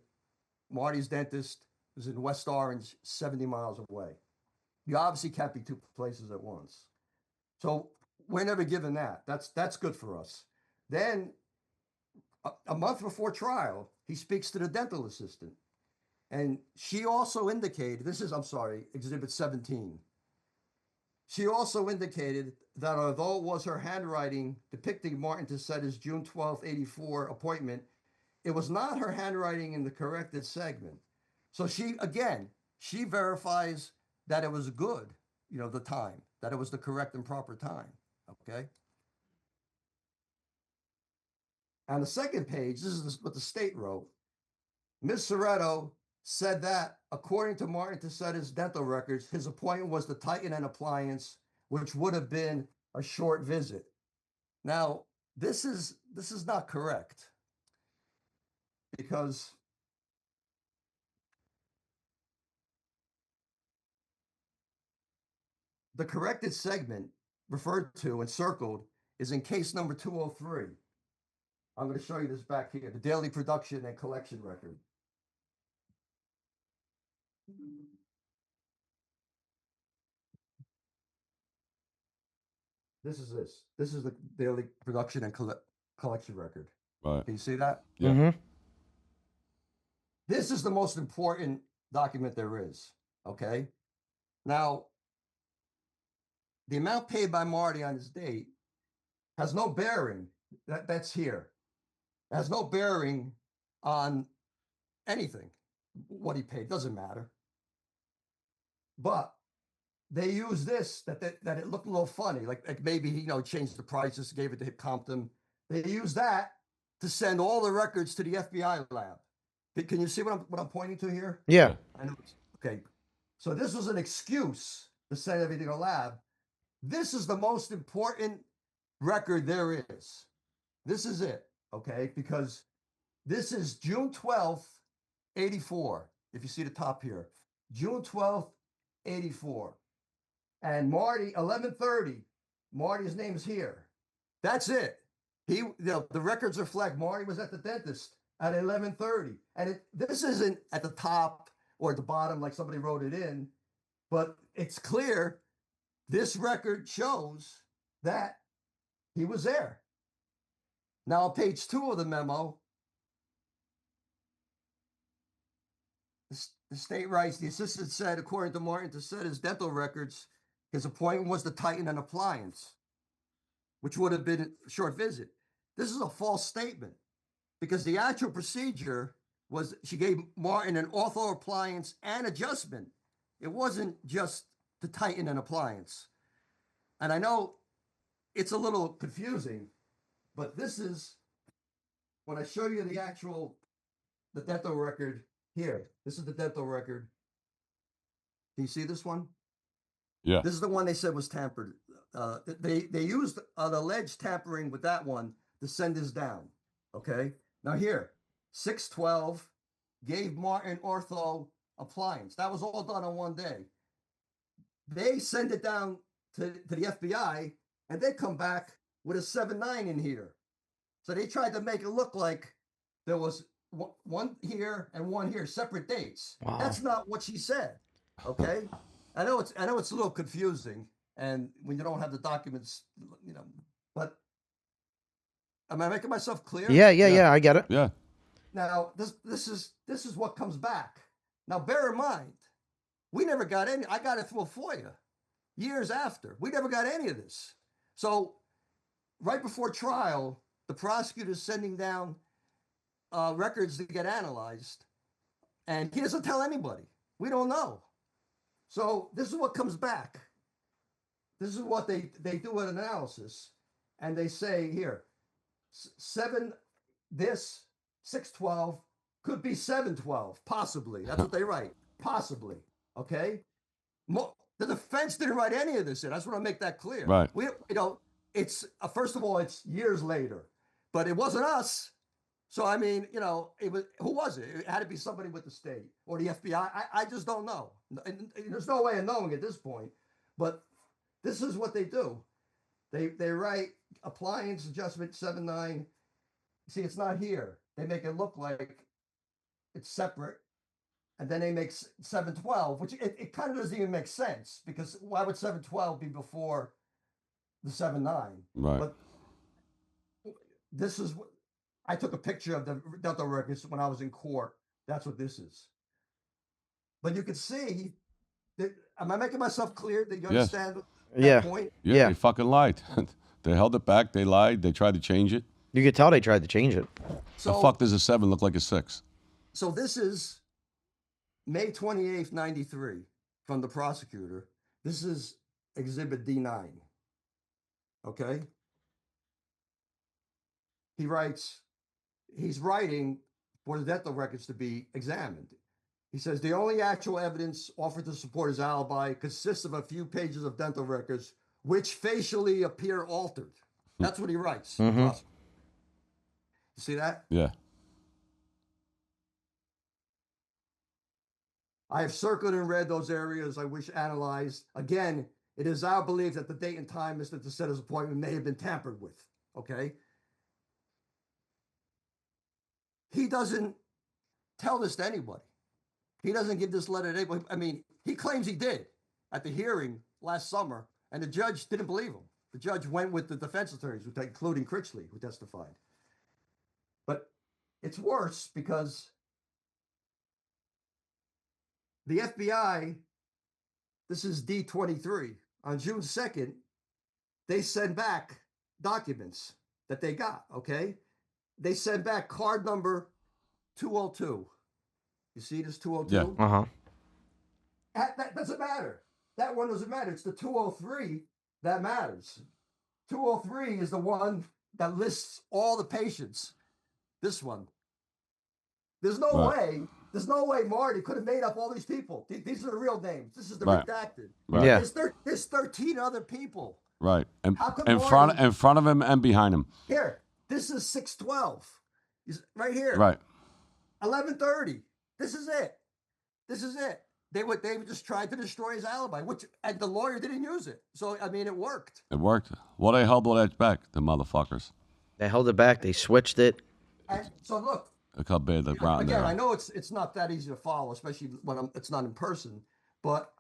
Marty's dentist was in West Orange, 70 miles away. You obviously can't be two places at once. So we're never given that. That's good for us. Then a month before trial, he speaks to the dental assistant. And she also indicated, Exhibit 17. She also indicated that although it was her handwriting depicting Martin Taccetta's June 12, 84 appointment, it was not her handwriting in the corrected segment. So she verifies that it was good, the time, that it was the correct and proper time, okay? On the second page, this is what the state wrote. Ms. Soretto said that, according to Martin Taccetta's dental records, his appointment was to tighten an appliance, which would have been a short visit. Now, this is not correct, because the corrected segment referred to and circled is in case number 203. I'm going to show you this back here, the daily production and collection record. This is the daily production and collection record. Right. Can you see that? Yeah. Mm-hmm. This is the most important document there is, okay? Now, the amount paid by Marty on his date has no bearing, that's here. It has no bearing on anything, what he paid, doesn't matter. But they use this, that it looked a little funny, like maybe he, changed the prices, gave it to Compton. They use that to send all the records to the FBI lab. Can you see what I'm pointing to here? Yeah. I know. Okay. So this was an excuse to send everything to a lab. This is the most important record there is. This is it, okay? Because this is June 12th, 84. If you see the top here, June 12th, 84. And Marty, 11:30, Marty's name is here. That's it. The records reflect Marty was at the dentist at 11:30. And this isn't at the top or at the bottom like somebody wrote it in, but it's clear this record shows that he was there. Now, on page 2 of the memo, the state writes, the assistant said, according to Martin Taccetta's dental records, his appointment was to tighten an appliance, which would have been a short visit. This is a false statement because the actual procedure was she gave Martin an ortho appliance and adjustment. It wasn't just to tighten an appliance. And I know it's a little confusing, but this is, when I show you the dental record here, this is the dental record. Can you see this one? Yeah. This is the one they said was tampered. They used an alleged tampering with that one to send this down. Okay. Now here, 6/12 gave Martin ortho appliance. That was all done on one day. They send it down to the FBI, and they come back with a 7/9 in here. So they tried to make it look like there was one here and one here, separate dates. Wow. That's not what she said. Okay. I know it's a little confusing, and when you don't have the documents, but am I making myself clear? Yeah. I get it. Yeah. Now this is what comes back. Now bear in mind, we never got any. I got it through a FOIA years after. We never got any of this. So right before trial, the prosecutor's sending down records to get analyzed, and he doesn't tell anybody. We don't know. So this is what comes back. This is what they do an analysis, and they say here, 612 could be 712, possibly. That's what they write, possibly. Okay, the defense didn't write any of this in. I just want to make that clear. Right. It's first of all, it's years later, but it wasn't us. So I mean, it was, who was it? It had to be somebody with the state or the FBI. I just don't know. And there's no way of knowing at this point. But this is what they do. They write appliance adjustment 79. See, it's not here. They make it look like it's separate. And then they make 712, which it kind of doesn't even make sense, because why would 712 be before the 79? Right. But this is what I took a picture of the dental records when I was in court. That's what this is. But you can see that. Am I making myself clear? That you Yes. understand Yeah. that point? Yeah, Yeah. they fucking lied. They held it back. They lied. They tried to change it. You could tell they tried to change it. So The fuck does a 7 look like a 6? So this is May 28th, 93 from the prosecutor. This is exhibit D9. Okay. He's writing for the dental records to be examined. He says the only actual evidence offered to support his alibi consists of a few pages of dental records which facially appear altered. That's what he writes. Mhm. You see that? Yeah. I have circled and read those areas I wish analyzed. Again, it is our belief that the date and time Mr. Tacetta's appointment may have been tampered with. Okay. He doesn't tell this to anybody. He doesn't give this letter to anybody. I mean, he claims he did at the hearing last summer, and the judge didn't believe him. The judge went with the defense attorneys, including Critchley, who testified. But it's worse because the FBI, this is D23, on June 2nd, they send back documents that they got, okay? They send back card number 202. You see this 202? Yeah. Uh-huh. That doesn't matter. That one doesn't matter. It's the 203 that matters. 203 is the one that lists all the patients. This one. There's no Right. way. There's no way Marty could have made up all these people. These are the real names. This is the Right. redacted. Right. Yeah. There's 13 other people. Right. And How come in Marty- front of him and behind him. Here, this is 612. Right here. Right. 11:30. This is it. This is it. They just tried to destroy his alibi, and the lawyer didn't use it. So I mean, it worked. It worked. Well, they held all that back, the motherfuckers. They held it back. They switched it. And so look, Look how bad the ground again, there. I know it's not that easy to follow, especially when it's not in person. But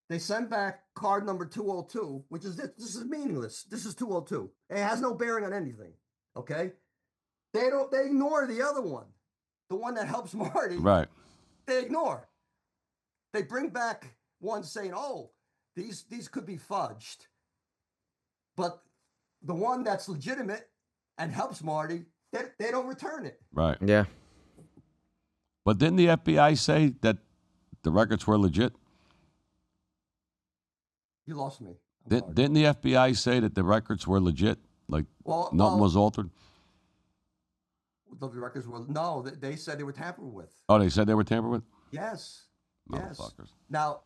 they send back card number 202, which is this is meaningless. This is 202. It has no bearing on anything. Okay. They ignore the other one, the one that helps Marty. Right. They ignore. They bring back one saying, "Oh, these could be fudged," but the one that's legitimate and helps Marty, they don't return it. Right. Yeah. But didn't the FBI say that the records were legit? You lost me. I'm sorry. Didn't the FBI say that the records were legit? Like nothing was altered? The records were they said they were tampered with. Oh, they said they were tampered with? Yes. Yes. Motherfuckers. Now,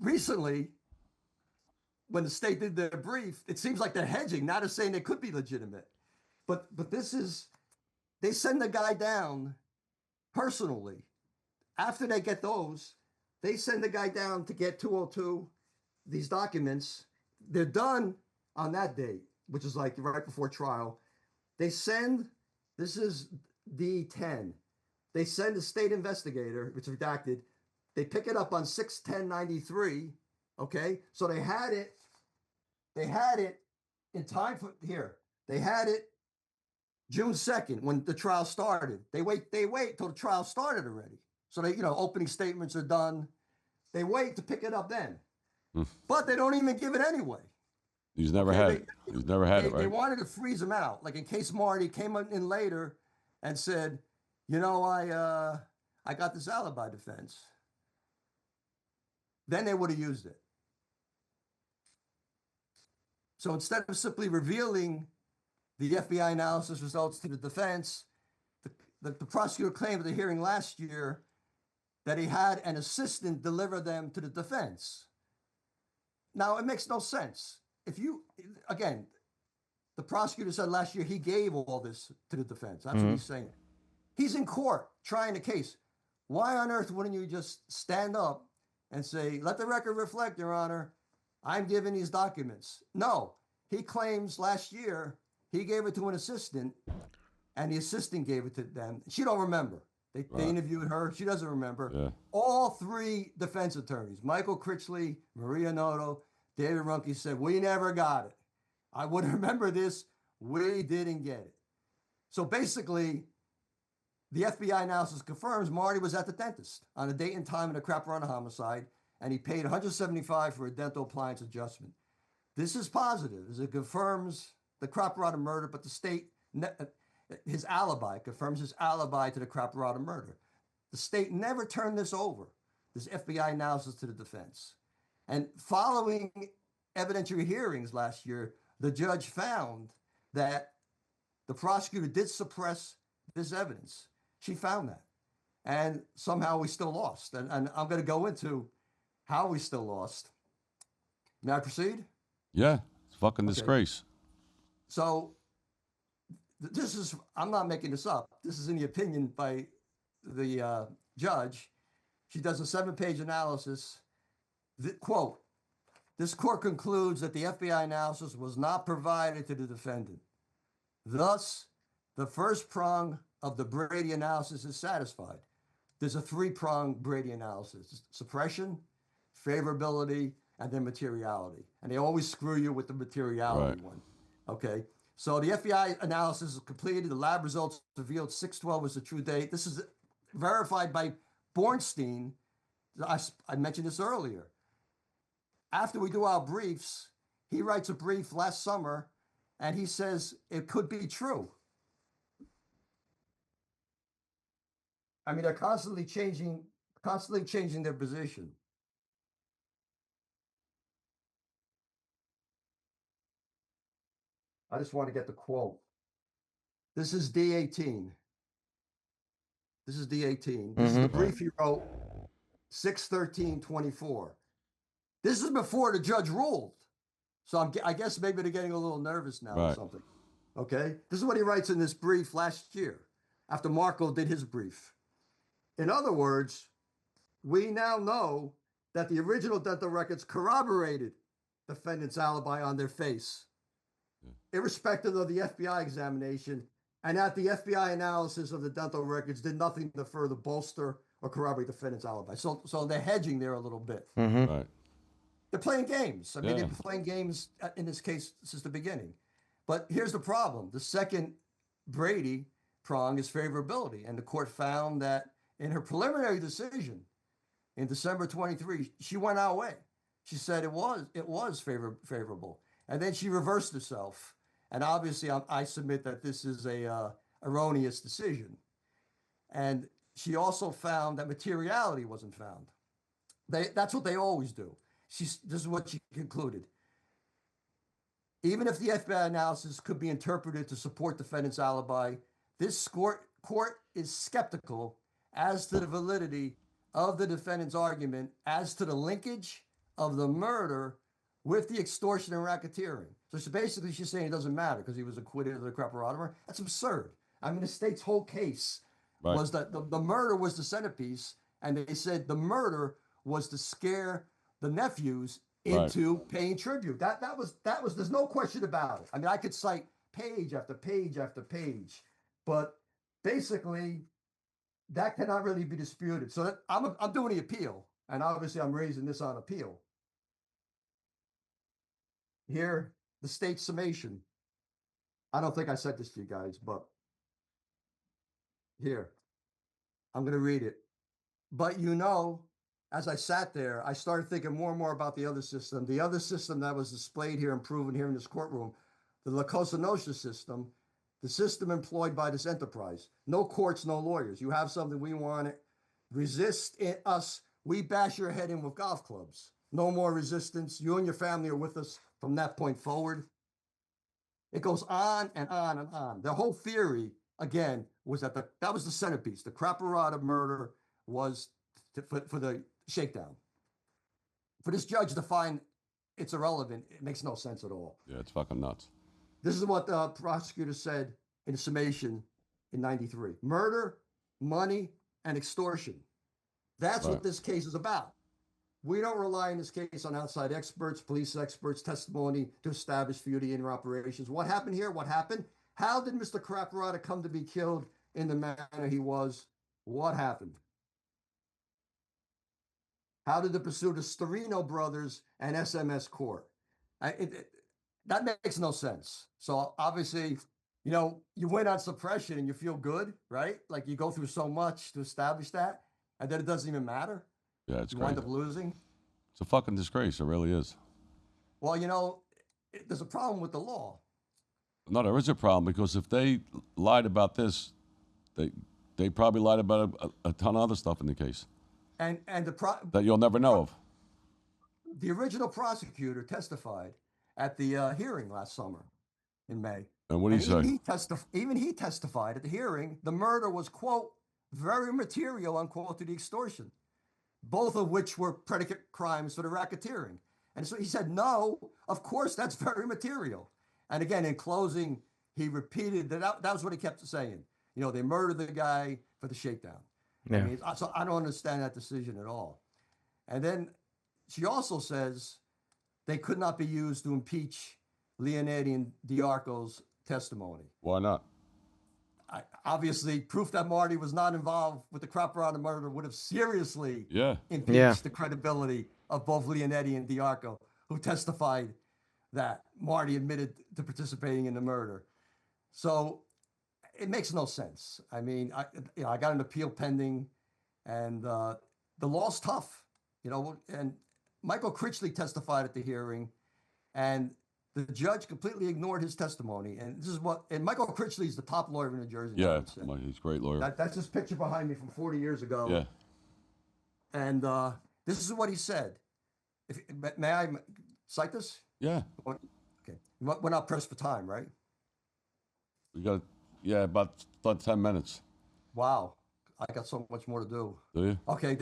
recently, when the state did their brief, it seems like they're hedging. Now they're saying they could be legitimate, but this is, they send the guy down personally. After they get those, they send the guy down to get 202. These documents, they're done on that date, which is like right before trial. They send, this is D10. They send a state investigator, which is redacted. They pick it up on 6/10/93. Okay, so they had it in time for here. They had it June 2nd when the trial started. They wait till the trial started already. So they, opening statements are done. They wait to pick it up then, but they don't even give it anyway. He's never had it. He's never had it, They right? wanted to freeze him out, like in case Marty came in later and said, I got this alibi defense. then they would have used it. So instead of simply revealing the FBI analysis results to the defense, the prosecutor claimed at the hearing last year that he had an assistant deliver them to the defense. Now, it makes no sense. Again, the prosecutor said last year he gave all this to the defense. That's what he's saying. He's in court trying the case. Why on earth wouldn't you just stand up and say, let the record reflect, Your Honor, I'm giving these documents? No, he claims last year he gave it to an assistant and the assistant gave it to them. She don't remember. They interviewed her. She doesn't remember. Yeah. All three defense attorneys, Michael Critchley, Maria Noto, David Runke, said, we never got it. I would remember this. We didn't get it. So basically, the FBI analysis confirms Marty was at the dentist on a date and time in a Craparana homicide, and he paid $175 for a dental appliance adjustment. This is positive, as it confirms the Craparana murder, but the state, his alibi, confirms his alibi to the Craparana murder. The state never turned this over, this FBI analysis, to the defense. And following evidentiary hearings last year, the judge found that the prosecutor did suppress this evidence. She found that. And somehow we still lost. And I'm going to go into how we still lost. May I proceed? Yeah, it's fucking disgrace. So this is, I'm not making this up. This is in the opinion by the judge. She does a 7-page analysis. Quote, this court concludes that the FBI analysis was not provided to the defendant. Thus, the first prong of the Brady analysis is satisfied. There's a 3-pronged Brady analysis: suppression, favorability, and then materiality. And they always screw you with the materiality one. Okay. So the FBI analysis is completed. The lab results revealed 6/12 was the true date. This is verified by Bornstein. I mentioned this earlier. After we do our briefs, he writes a brief last summer, and he says it could be true. I mean, they're constantly changing their position. I just want to get the quote. This is D18. This is D18. This is the brief he wrote, 6/13/24. This is before the judge ruled. So I guess maybe they're getting a little nervous now or something. Okay? This is what he writes in this brief last year, after Marco did his brief. In other words, we now know that the original dental records corroborated defendant's alibi on their face, irrespective of the FBI examination, and that the FBI analysis of the dental records did nothing to further bolster or corroborate the defendant's alibi. So they're hedging there a little bit. Right. They're playing games. I mean, they've been playing games in this case since the beginning. But here's the problem. The second Brady prong is favorability. And the court found that in her preliminary decision in December 23, she went our way. She said it was favorable. And then she reversed herself. And obviously, I submit that this is a erroneous decision. And she also found that materiality wasn't found. That's what they always do. This is what she concluded. Even if the FBI analysis could be interpreted to support defendant's alibi, this court is skeptical as to the validity of the defendant's argument as to the linkage of the murder with the extortion and racketeering. So basically she's saying it doesn't matter because he was acquitted of the Craparana murder. That's absurd. I mean, the state's whole case was that the murder was the centerpiece, and they said the murder was to scare the nephews into paying tribute. That was there's no question about it. I mean, I could cite page after page after page, but basically that cannot really be disputed. So I'm doing the appeal, and obviously I'm raising this on appeal. Here, the state summation. I don't think I said this to you guys, but here, I'm going to read it. But as I sat there, I started thinking more and more about the other system that was displayed here and proven here in this courtroom, the La Cosa Nostra system, the system employed by this enterprise. No courts, no lawyers. You have something, we want it. Resist us, we bash your head in with golf clubs. No more resistance. You and your family are with us from that point forward. It goes on and on and on. The whole theory, again, was that that was the centerpiece. The Craparata murder was for the shakedown. For this judge to find it's irrelevant, it makes no sense at all. Yeah, it's fucking nuts. This is what the prosecutor said in a summation in 93. Murder, money, and extortion. That's what this case is about. We don't rely in this case on outside experts, police experts, testimony to establish feudal inner operations. What happened here? What happened? How did Mr. Craparata come to be killed in the manner he was? What happened? How did the pursuit of Storino brothers and SMS court? That makes no sense. So obviously, you know, you win on suppression and you feel good, right? Like you go through so much to establish that, and then it doesn't even matter. Yeah, it's you crazy. wind up losing. It's a fucking disgrace. It really is. Well, you know, there's a problem with the law. No, there is a problem because if they lied about this, they probably lied about a ton of other stuff in the case. And that you'll never know of. The original prosecutor testified at the hearing last summer in May. And what did he say? Even he testified at the hearing. The murder was, quote, very material, unquote, to the extortion, both of which were predicate crimes for the racketeering. And so he said, no, of course, that's very material. And again, in closing, he repeated that was what he kept saying. You know, they murdered the guy for the shakedown. Yeah. I mean, so I don't understand that decision at all. And then she also says they could not be used to impeach Leonetti and Diarco's testimony. Why not? Obviously, proof that Marty was not involved with the Craparata murder would have seriously impeached the credibility of both Leonetti and Diarco, who testified that Marty admitted to participating in the murder. So it makes no sense. I mean, I got an appeal pending, and the law's tough, you know. And Michael Critchley testified at the hearing, and the judge completely ignored his testimony. And this is and Michael Critchley is the top lawyer in New Jersey. Yeah, he's a great lawyer. That's this picture behind me from 40 years ago. Yeah. And this is what he said. May I cite this? Yeah. Okay. We're not pressed for time, right? We got, about 10 minutes. Wow. I got so much more to do. Do you? Okay,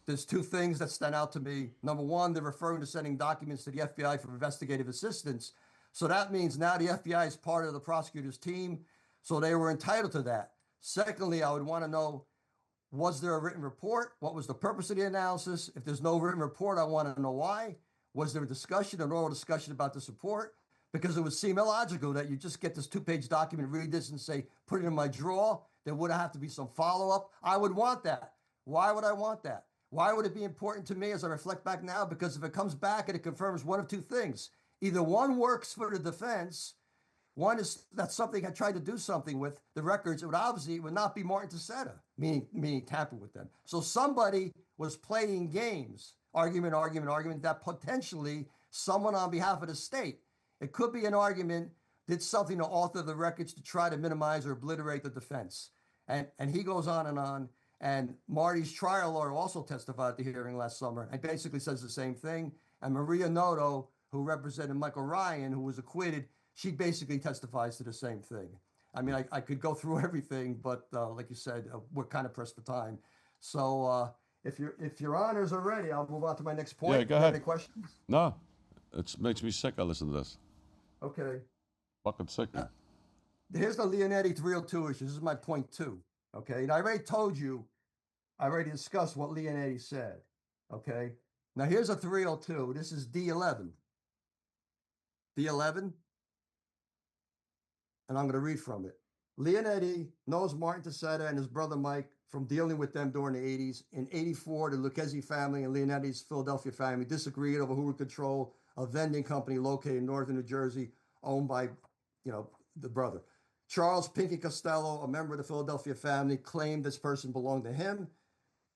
there's two things that stand out to me. Number one, they're referring to sending documents to the FBI for investigative assistance. So that means now the FBI is part of the prosecutor's team, so they were entitled to that. Secondly, I would want to know, was there a written report? What was the purpose of the analysis? If there's no written report, I want to know why. Was there a discussion, an oral discussion about this report? Because it would seem illogical that you just get this 2-page document, read this, and say, put it in my drawer. There would have to be some follow-up. I would want that. Why would I want that? Why would it be important to me as I reflect back now? Because if it comes back and it confirms one of two things, either one works for the defense, one is that something I tried to do something with the records, it would not be Marty Taccetta, meaning tamper with them. So somebody was playing games, argument, that potentially someone on behalf of the state, it could be an argument, did something to alter the records to try to minimize or obliterate the defense. And he goes on. And Marty's trial lawyer also testified at the hearing last summer and basically says the same thing. And Maria Noto, who represented Michael Ryan, who was acquitted, she basically testifies to the same thing. I mean, I could go through everything, but like you said, we're kind of pressed for time. So if your honors are ready, I'll move on to my next point. Yeah, go ahead. Any questions? No, it makes me sick. I listen to this. Okay. Fucking sick. Here's the Leonetti 302 issue. This is my point 2. Okay. And I already discussed what Leonetti said. Okay. Now here's a 302. This is D11. D11. And I'm going to read from it. Leonetti knows Martin Taccetta and his brother Mike from dealing with them during the 80s. In 84, the Lucchese family and Leonetti's Philadelphia family disagreed over who would control a vending company located in northern New Jersey, owned by, the brother. Charles Pinky Costello, a member of the Philadelphia family, claimed this person belonged to him.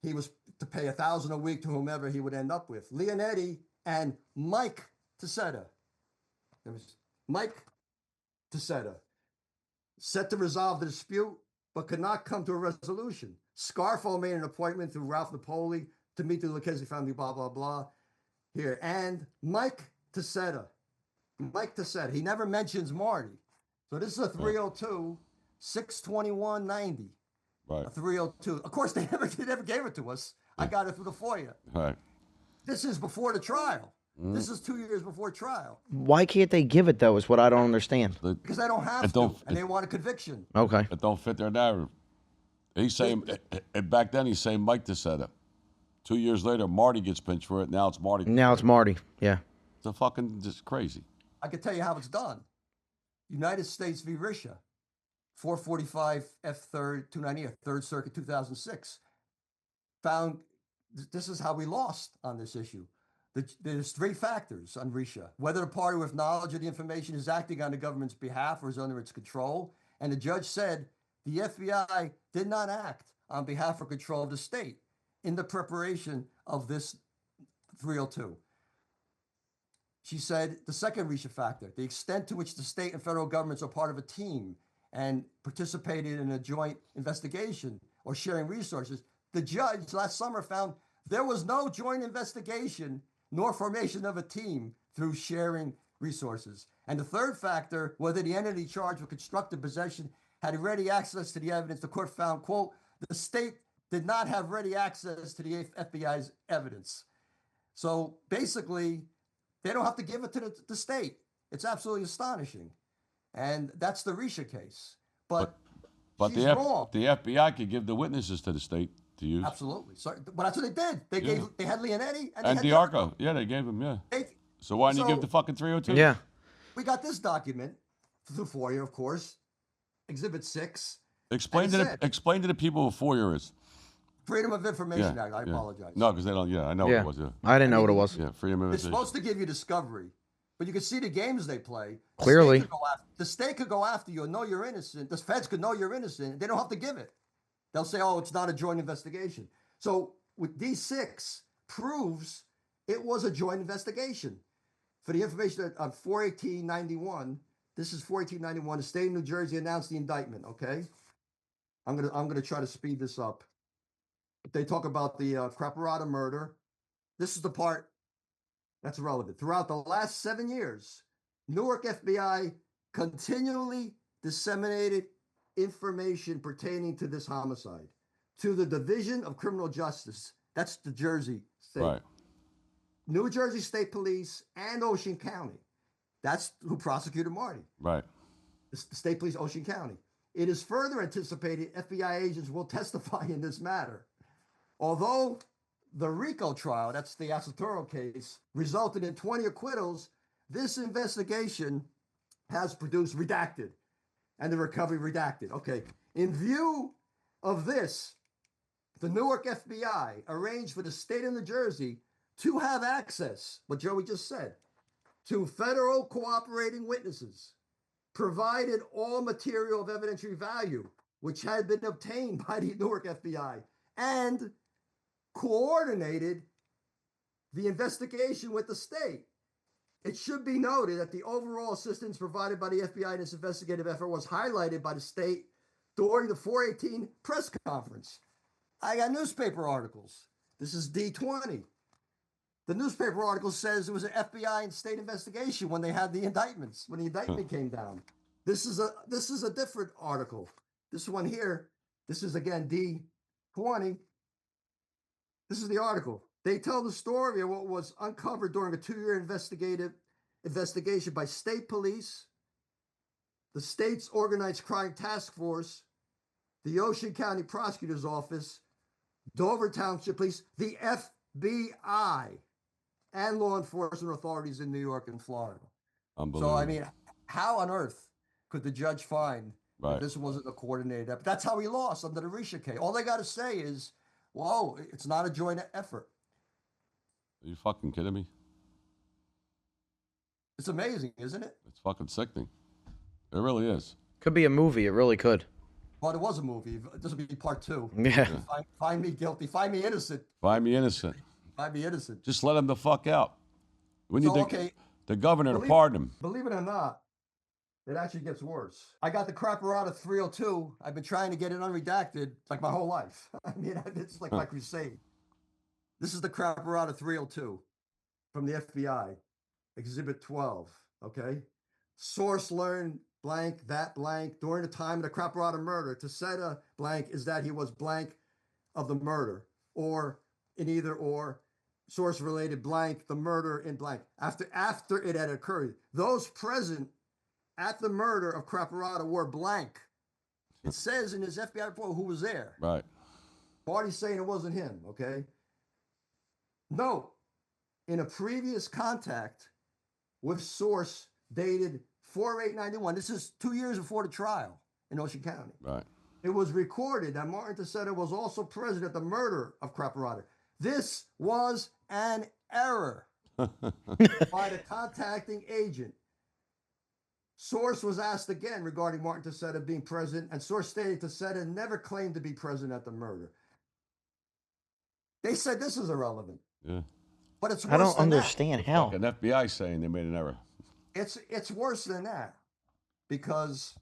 He was to pay $1,000 a week to whomever he would end up with. Leonetti and Mike Taccetta. Mike Taccetta set to resolve the dispute, but could not come to a resolution. Scarfo made an appointment through Ralph Napoli to meet the Lucchese family, blah, blah, blah. Here. And Mike Taccetta. Mike Taccetta. He never mentions Marty. So this is a 302, 621.90. Right. A 302. Of course, they never gave it to us. I got it through the FOIA. Right. This is before the trial. This is 2 years before trial. Why can't they give it though? Is what I don't understand. Because they don't have to, and they want a conviction. Okay. It don't fit their narrative. He's saying, back then he's saying Mike Taccetta. 2 years later, Marty gets pinched for it. Now it's Marty. Now it's Marty. Yeah. It's a fucking just crazy. I can tell you how it's done. United States v. Risha, 445 F3rd 290, 3rd Circuit, 2006, found this is how we lost on this issue. There's 3 factors on Risha: whether the party with knowledge of the information is acting on the government's behalf or is under its control. And the judge said the FBI did not act on behalf or control of the state in the preparation of this 302. She said the second Risha factor, the extent to which the state and federal governments are part of a team and participated in a joint investigation or sharing resources. The judge last summer found there was no joint investigation nor formation of a team through sharing resources. And the third factor, whether the entity charged with constructive possession had ready access to the evidence, the court found, quote, the state did not have ready access to the FBI's evidence. So basically, they don't have to give it to the state. It's absolutely astonishing. And that's the Risha case. But she's wrong. The FBI could give the witnesses to the state to use. Absolutely. So, but that's what they did. They had Leonetti and DiArco. Yeah, they gave him, so why didn't you give the fucking 302? Yeah. We got this document through FOIA, of course. Exhibit 6. Explain to the people what FOIA is. Freedom of Information Act. I apologize. No, because they don't. Yeah, I know what it was. Yeah. I didn't know what it was. Yeah, freedom of It's information. supposed to give you discovery, but you can see the games they play. Clearly. The state could go after you and know you're innocent. The feds could know you're innocent. They don't have to give it. They'll say, oh, it's not a joint investigation. So with D6 proves it was a joint investigation. For the information on 4/18/91, this is 4/18/91, the state of New Jersey announced the indictment, okay? I'm gonna try to speed this up. They talk about the Craparata murder. This is the part that's relevant. Throughout the last 7 years, Newark FBI continually disseminated information pertaining to this homicide to the Division of Criminal Justice. That's the Jersey State. Right. New Jersey State Police and Ocean County. That's who prosecuted Marty. Right. The State Police, Ocean County. It is further anticipated FBI agents will testify in this matter. Although the RICO trial, that's the Taceetta case, resulted in 20 acquittals, this investigation has produced redacted and the recovery redacted. Okay. In view of this, the Newark FBI arranged for the state of New Jersey to have access, what Joey just said, to federal cooperating witnesses, provided all material of evidentiary value, which had been obtained by the Newark FBI, and coordinated the investigation with the state. It should be noted that the overall assistance provided by the FBI in this investigative effort was highlighted by the state during the 4/18 press conference. I got newspaper articles. This is D20. The newspaper article says it was an FBI and state investigation when they had the indictments, when the indictment came down. This is a different article. This one here, this is again D20. This is the article. They tell the story of what was uncovered during a 2-year investigation by state police, the state's organized crime task force, the Ocean County Prosecutor's Office, Dover Township Police, the FBI, and law enforcement authorities in New York and Florida. Unbelievable. So, I mean, how on earth could the judge find Right. that this wasn't a coordinated effort? That's how he lost under the Risha case. All they got to say is, whoa, it's not a joint effort. Are you fucking kidding me? It's amazing, isn't it? It's fucking sickening. It really is. Could be a movie. It really could. Well, it was a movie. This will be part 2. Yeah. Find me guilty. Find me innocent. Find me innocent. Find me innocent. Just let him the fuck out. We need So, okay, the governor to pardon him. Believe it or not, it actually gets worse. I got the Craparata 302. I've been trying to get it unredacted like my whole life. I mean, it's like my crusade. This is the Craparata 302 from the FBI, Exhibit 12, okay? Source learned blank, that blank, during the time of the Craparata murder. Taceetta blank is that he was blank of the murder, or in either or. Source related blank, the murder in blank. After it had occurred, those present at the murder of Craparata were blank. It says in his FBI report who was there. Right. Marty's saying it wasn't him, okay? Note, in a previous contact with source dated 4/8/91, this is 2 years before the trial in Ocean County. Right. It was recorded that Martin Taccetta was also present at the murder of Craparata. This was an error by the contacting agent. Source was asked again regarding Martin Taccetta being present, and source stated Taccetta never claimed to be present at the murder. They said this is irrelevant. Yeah. But it's worse I don't than understand how. An FBI saying they made an error. that. It's worse than that, because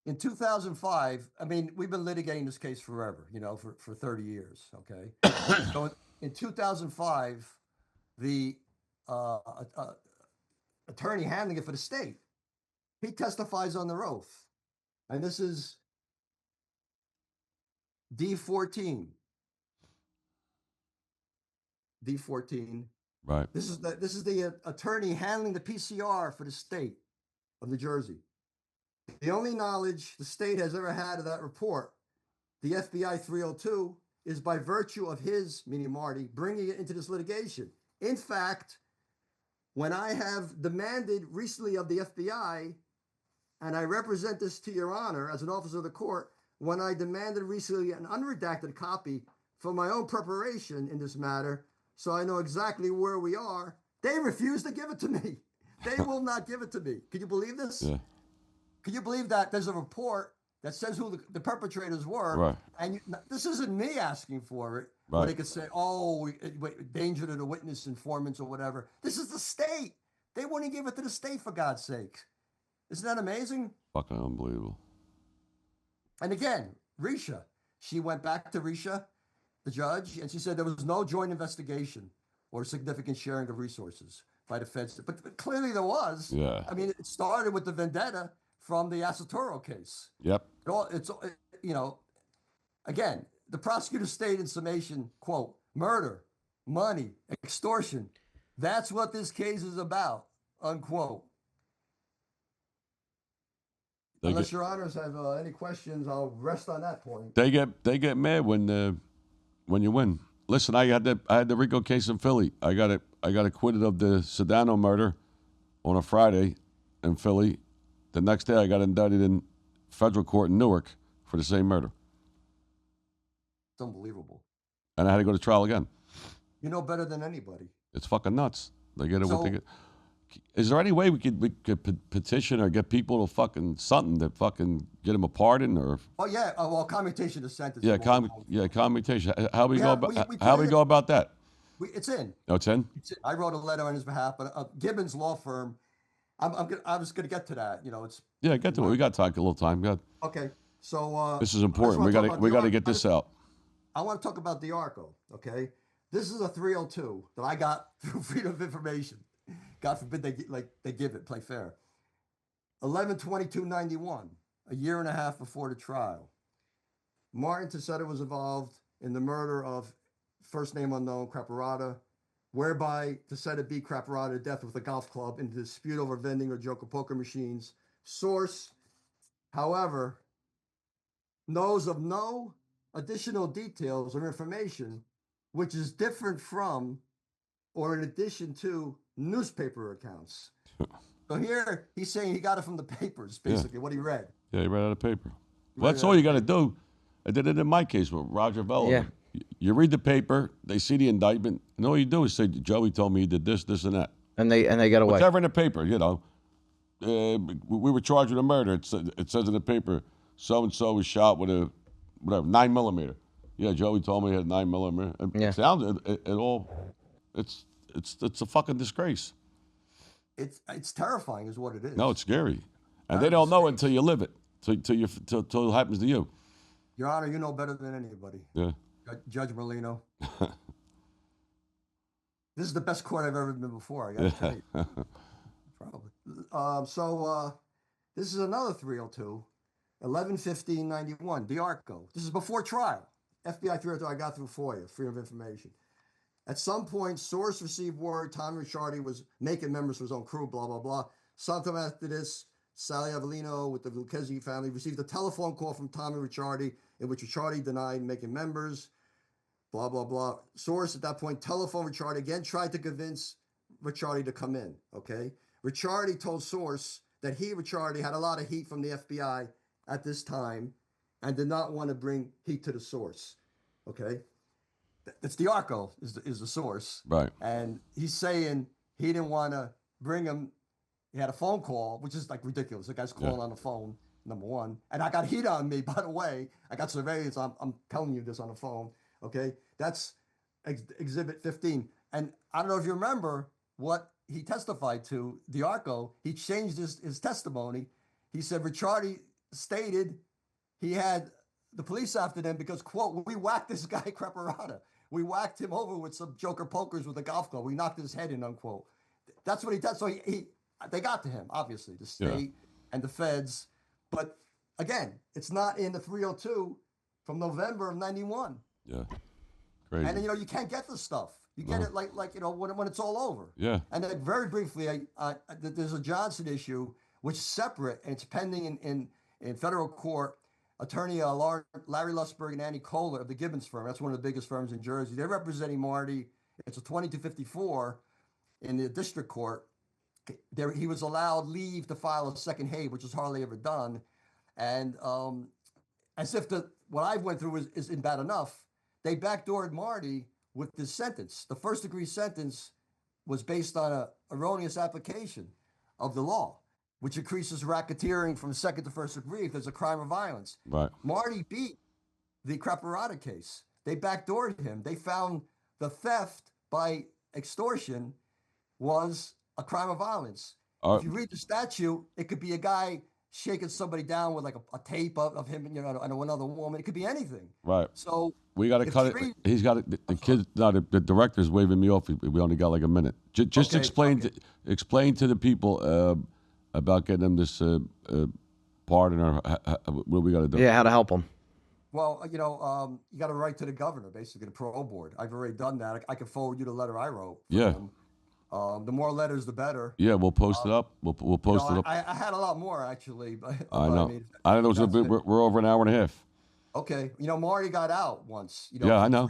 in 2005, I mean, we've been litigating this case forever, you know, for 30 years, okay? So in 2005, the attorney handling it for the state, he testifies under oath. And this is D14. D14. Right. This is the attorney handling the PCR for the state of New Jersey. The only knowledge the state has ever had of that report, the FBI 302, is by virtue of his, meaning Marty, bringing it into this litigation. In fact, when I have demanded recently of the FBI, and I represent this to your honor as an officer of the court, when I demanded recently an unredacted copy for my own preparation in this matter, so I know exactly where we are, they refuse to give it to me. They will not give it to me. Can you believe this? Yeah. Can you believe that there's a report that says who the perpetrators were? Right. And this isn't me asking for it. Right. Where they could say, oh, danger to the witness, informants, or whatever. This is the state. They wouldn't give it to the state, for God's sake. Isn't that amazing? Fucking unbelievable. And again, Risha, she went back to Risha, the judge, and she said there was no joint investigation or significant sharing of resources by the feds. But clearly there was. Yeah. I mean, it started with the vendetta from the Asatoro case. Yep. You know, again, the prosecutor stated in summation, quote, murder, money, extortion. That's what this case is about, unquote. Unless your honors have any questions, I'll rest on that point. They get mad when you win. Listen, I had the RICO case in Philly. I got acquitted of the Sedano murder on a Friday in Philly. The next day, I got indicted in federal court in Newark for the same murder. It's unbelievable. And I had to go to trial again. You know better than anybody. It's fucking nuts. They get it what they get. Is there any way we could petition or get people to fucking something to fucking get them a pardon or? Oh yeah, well, commutation of sentence. Commutation. How we go about that? It's in. Oh, it's in. I wrote a letter on his behalf, but Gibbons law firm. I was gonna get to that. You know, it's. Yeah, get to it. We got time. A little time. Good. Okay, so this is important. We got to get this out. I want to talk about the ARCO. Okay, this is a 302 that I got through Freedom of Information. God forbid they give it. Play fair. 11/22/91, a year and a half before the trial. Martin Taccetta was involved in the murder of first name unknown Craparata, whereby Taccetta beat Craparata to death with a golf club in a dispute over vending or joker poker machines. Source, however, knows of no additional details or information which is different from or in addition to newspaper accounts. So here he's saying he got it from the papers, basically, what he read. Yeah, he read out of paper. Well, that's all you got to do. I did it in my case with Roger Vella. Yeah. You read the paper, they see the indictment, and all you do is say, Joey told me he did this, this, and that. And they got away. Whatever in the paper, you know. We were charged with a murder. It says in the paper, so-and-so was shot with a, 9mm. Yeah, Joey told me he had 9mm. Yeah. It sounds, it all, it's a fucking disgrace. It's terrifying is what it is. No, it's scary. And they don't know until you live it, till it happens to you. Your Honor, you know better than anybody. Yeah. Judge Merlino. This is the best court I've ever been before. I got to tell you. Probably. This is another 302, 11/15/91, the Arco. This is before trial. FBI 302, I got through FOIA, Freedom of Information. At some point, source received word Tommy Ricciardi was making members for his own crew, blah, blah, blah. Sometime after this, Sally Avellino with the Lucchesi family received a telephone call from Tommy Ricciardi in which Ricciardi denied making members, blah, blah, blah. Source at that point, telephone Ricciardi again, tried to convince Ricciardi to come in, okay? Ricciardi told Source that Ricciardi, had a lot of heat from the FBI at this time and did not want to bring heat to the source, okay? It's the Arco is the source. Right. And he's saying he didn't want to bring him. He had a phone call, which is like ridiculous. The guy's calling on the phone, number one. And I got heat on me, by the way. I got surveillance. I'm telling you this on the phone, okay? That's Exhibit 15. And I don't know if you remember what he testified to, the Arco. He changed his testimony. He said Ricciardi stated he had the police after them because, quote, we whacked this guy Creparata. We whacked him over with some joker pokers with a golf club. We knocked his head in, unquote. That's what he does. So they got to him, obviously, the state and the feds. But again, it's not in the 302 from November of 91. Yeah. Crazy. And you can't get the stuff. You get it like when it's all over. Yeah. And then very briefly, there's a Johnson issue, which is separate, and it's pending in federal court. Attorney Larry Lussberg and Annie Collart of the Gibbons firm. That's one of the biggest firms in Jersey. They're representing Marty. It's a 2254 in the district court. He was allowed leave to file a second habeas, which is hardly ever done. And as if what I went through isn't bad enough, they backdoored Marty with this sentence. The first degree sentence was based on an erroneous application of the law, which increases racketeering from second to first degree if there's a crime of violence. Right. Marty beat the Creparata case. They backdoored him. They found the theft by extortion was a crime of violence. If you read the statute, it could be a guy shaking somebody down with like a tape of him, and another woman. It could be anything. Right. So we got to cut it. He's got it. The kid. No, the director's waving me off. We only got like a minute. Just explain to the people about getting them this pardon, or what we got to do. Yeah, how to help them. Well, you got to write to the governor, basically, the parole board. I've already done that. I can forward you the letter I wrote. Him. The more letters, the better. Yeah, we'll post it up. We'll post it up. I had a lot more, actually. But I know. I know. We're over an hour and a half. Okay. Marty got out once. Yeah, I know.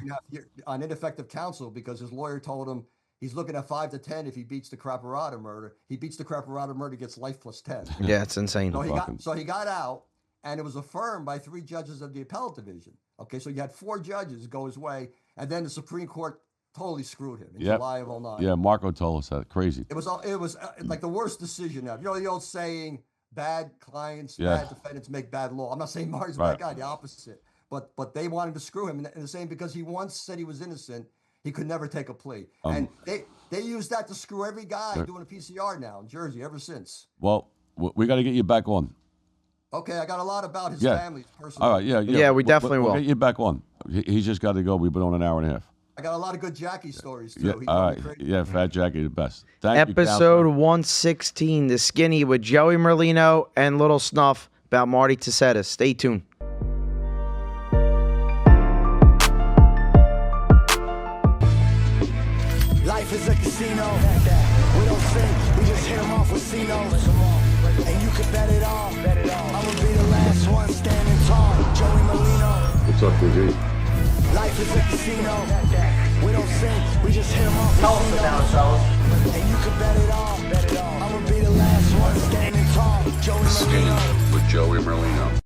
On ineffective counsel because his lawyer told him he's looking at 5 to 10 if he beats the Creparata murder. He beats the Creparata murder, gets life plus 10. Yeah, it's insane. So he got out, and it was affirmed by 3 judges of the appellate division. Okay, so you had 4 judges go his way, and then the Supreme Court totally screwed him in July of 09. Yeah, Marco told us that. Crazy. It was like the worst decision ever. The old saying, bad clients, bad defendants make bad law. I'm not saying Marty's a bad guy, the opposite. But they wanted to screw him, and the same because he once said he was innocent, he could never take a plea. And they used that to screw every guy doing a PCR now in Jersey ever since. Well, we got to get you back on. Okay, I got a lot about his family's personal. All right, Yeah, we definitely will. We'll get you back on. He's just got to go. We've been on an hour and a half. I got a lot of good Jackie stories, too. Yeah, all right. Yeah, Fat Jackie, the best. Thank you, Episode 116, The Skinny with Joey Merlino and Little Snuff about Marty Taccetta. Stay tuned. Life is a casino. We don't sink, we just hit them off with C-notes. And you can bet it all. I'ma be the last one standing tall. Joey Merlino. What's up, DG? Life is a casino. We don't sink, we just hit them off with C-notes. And you can bet it all. I'ma be the last one standing tall. Joey Merlino. With Joey Merlino.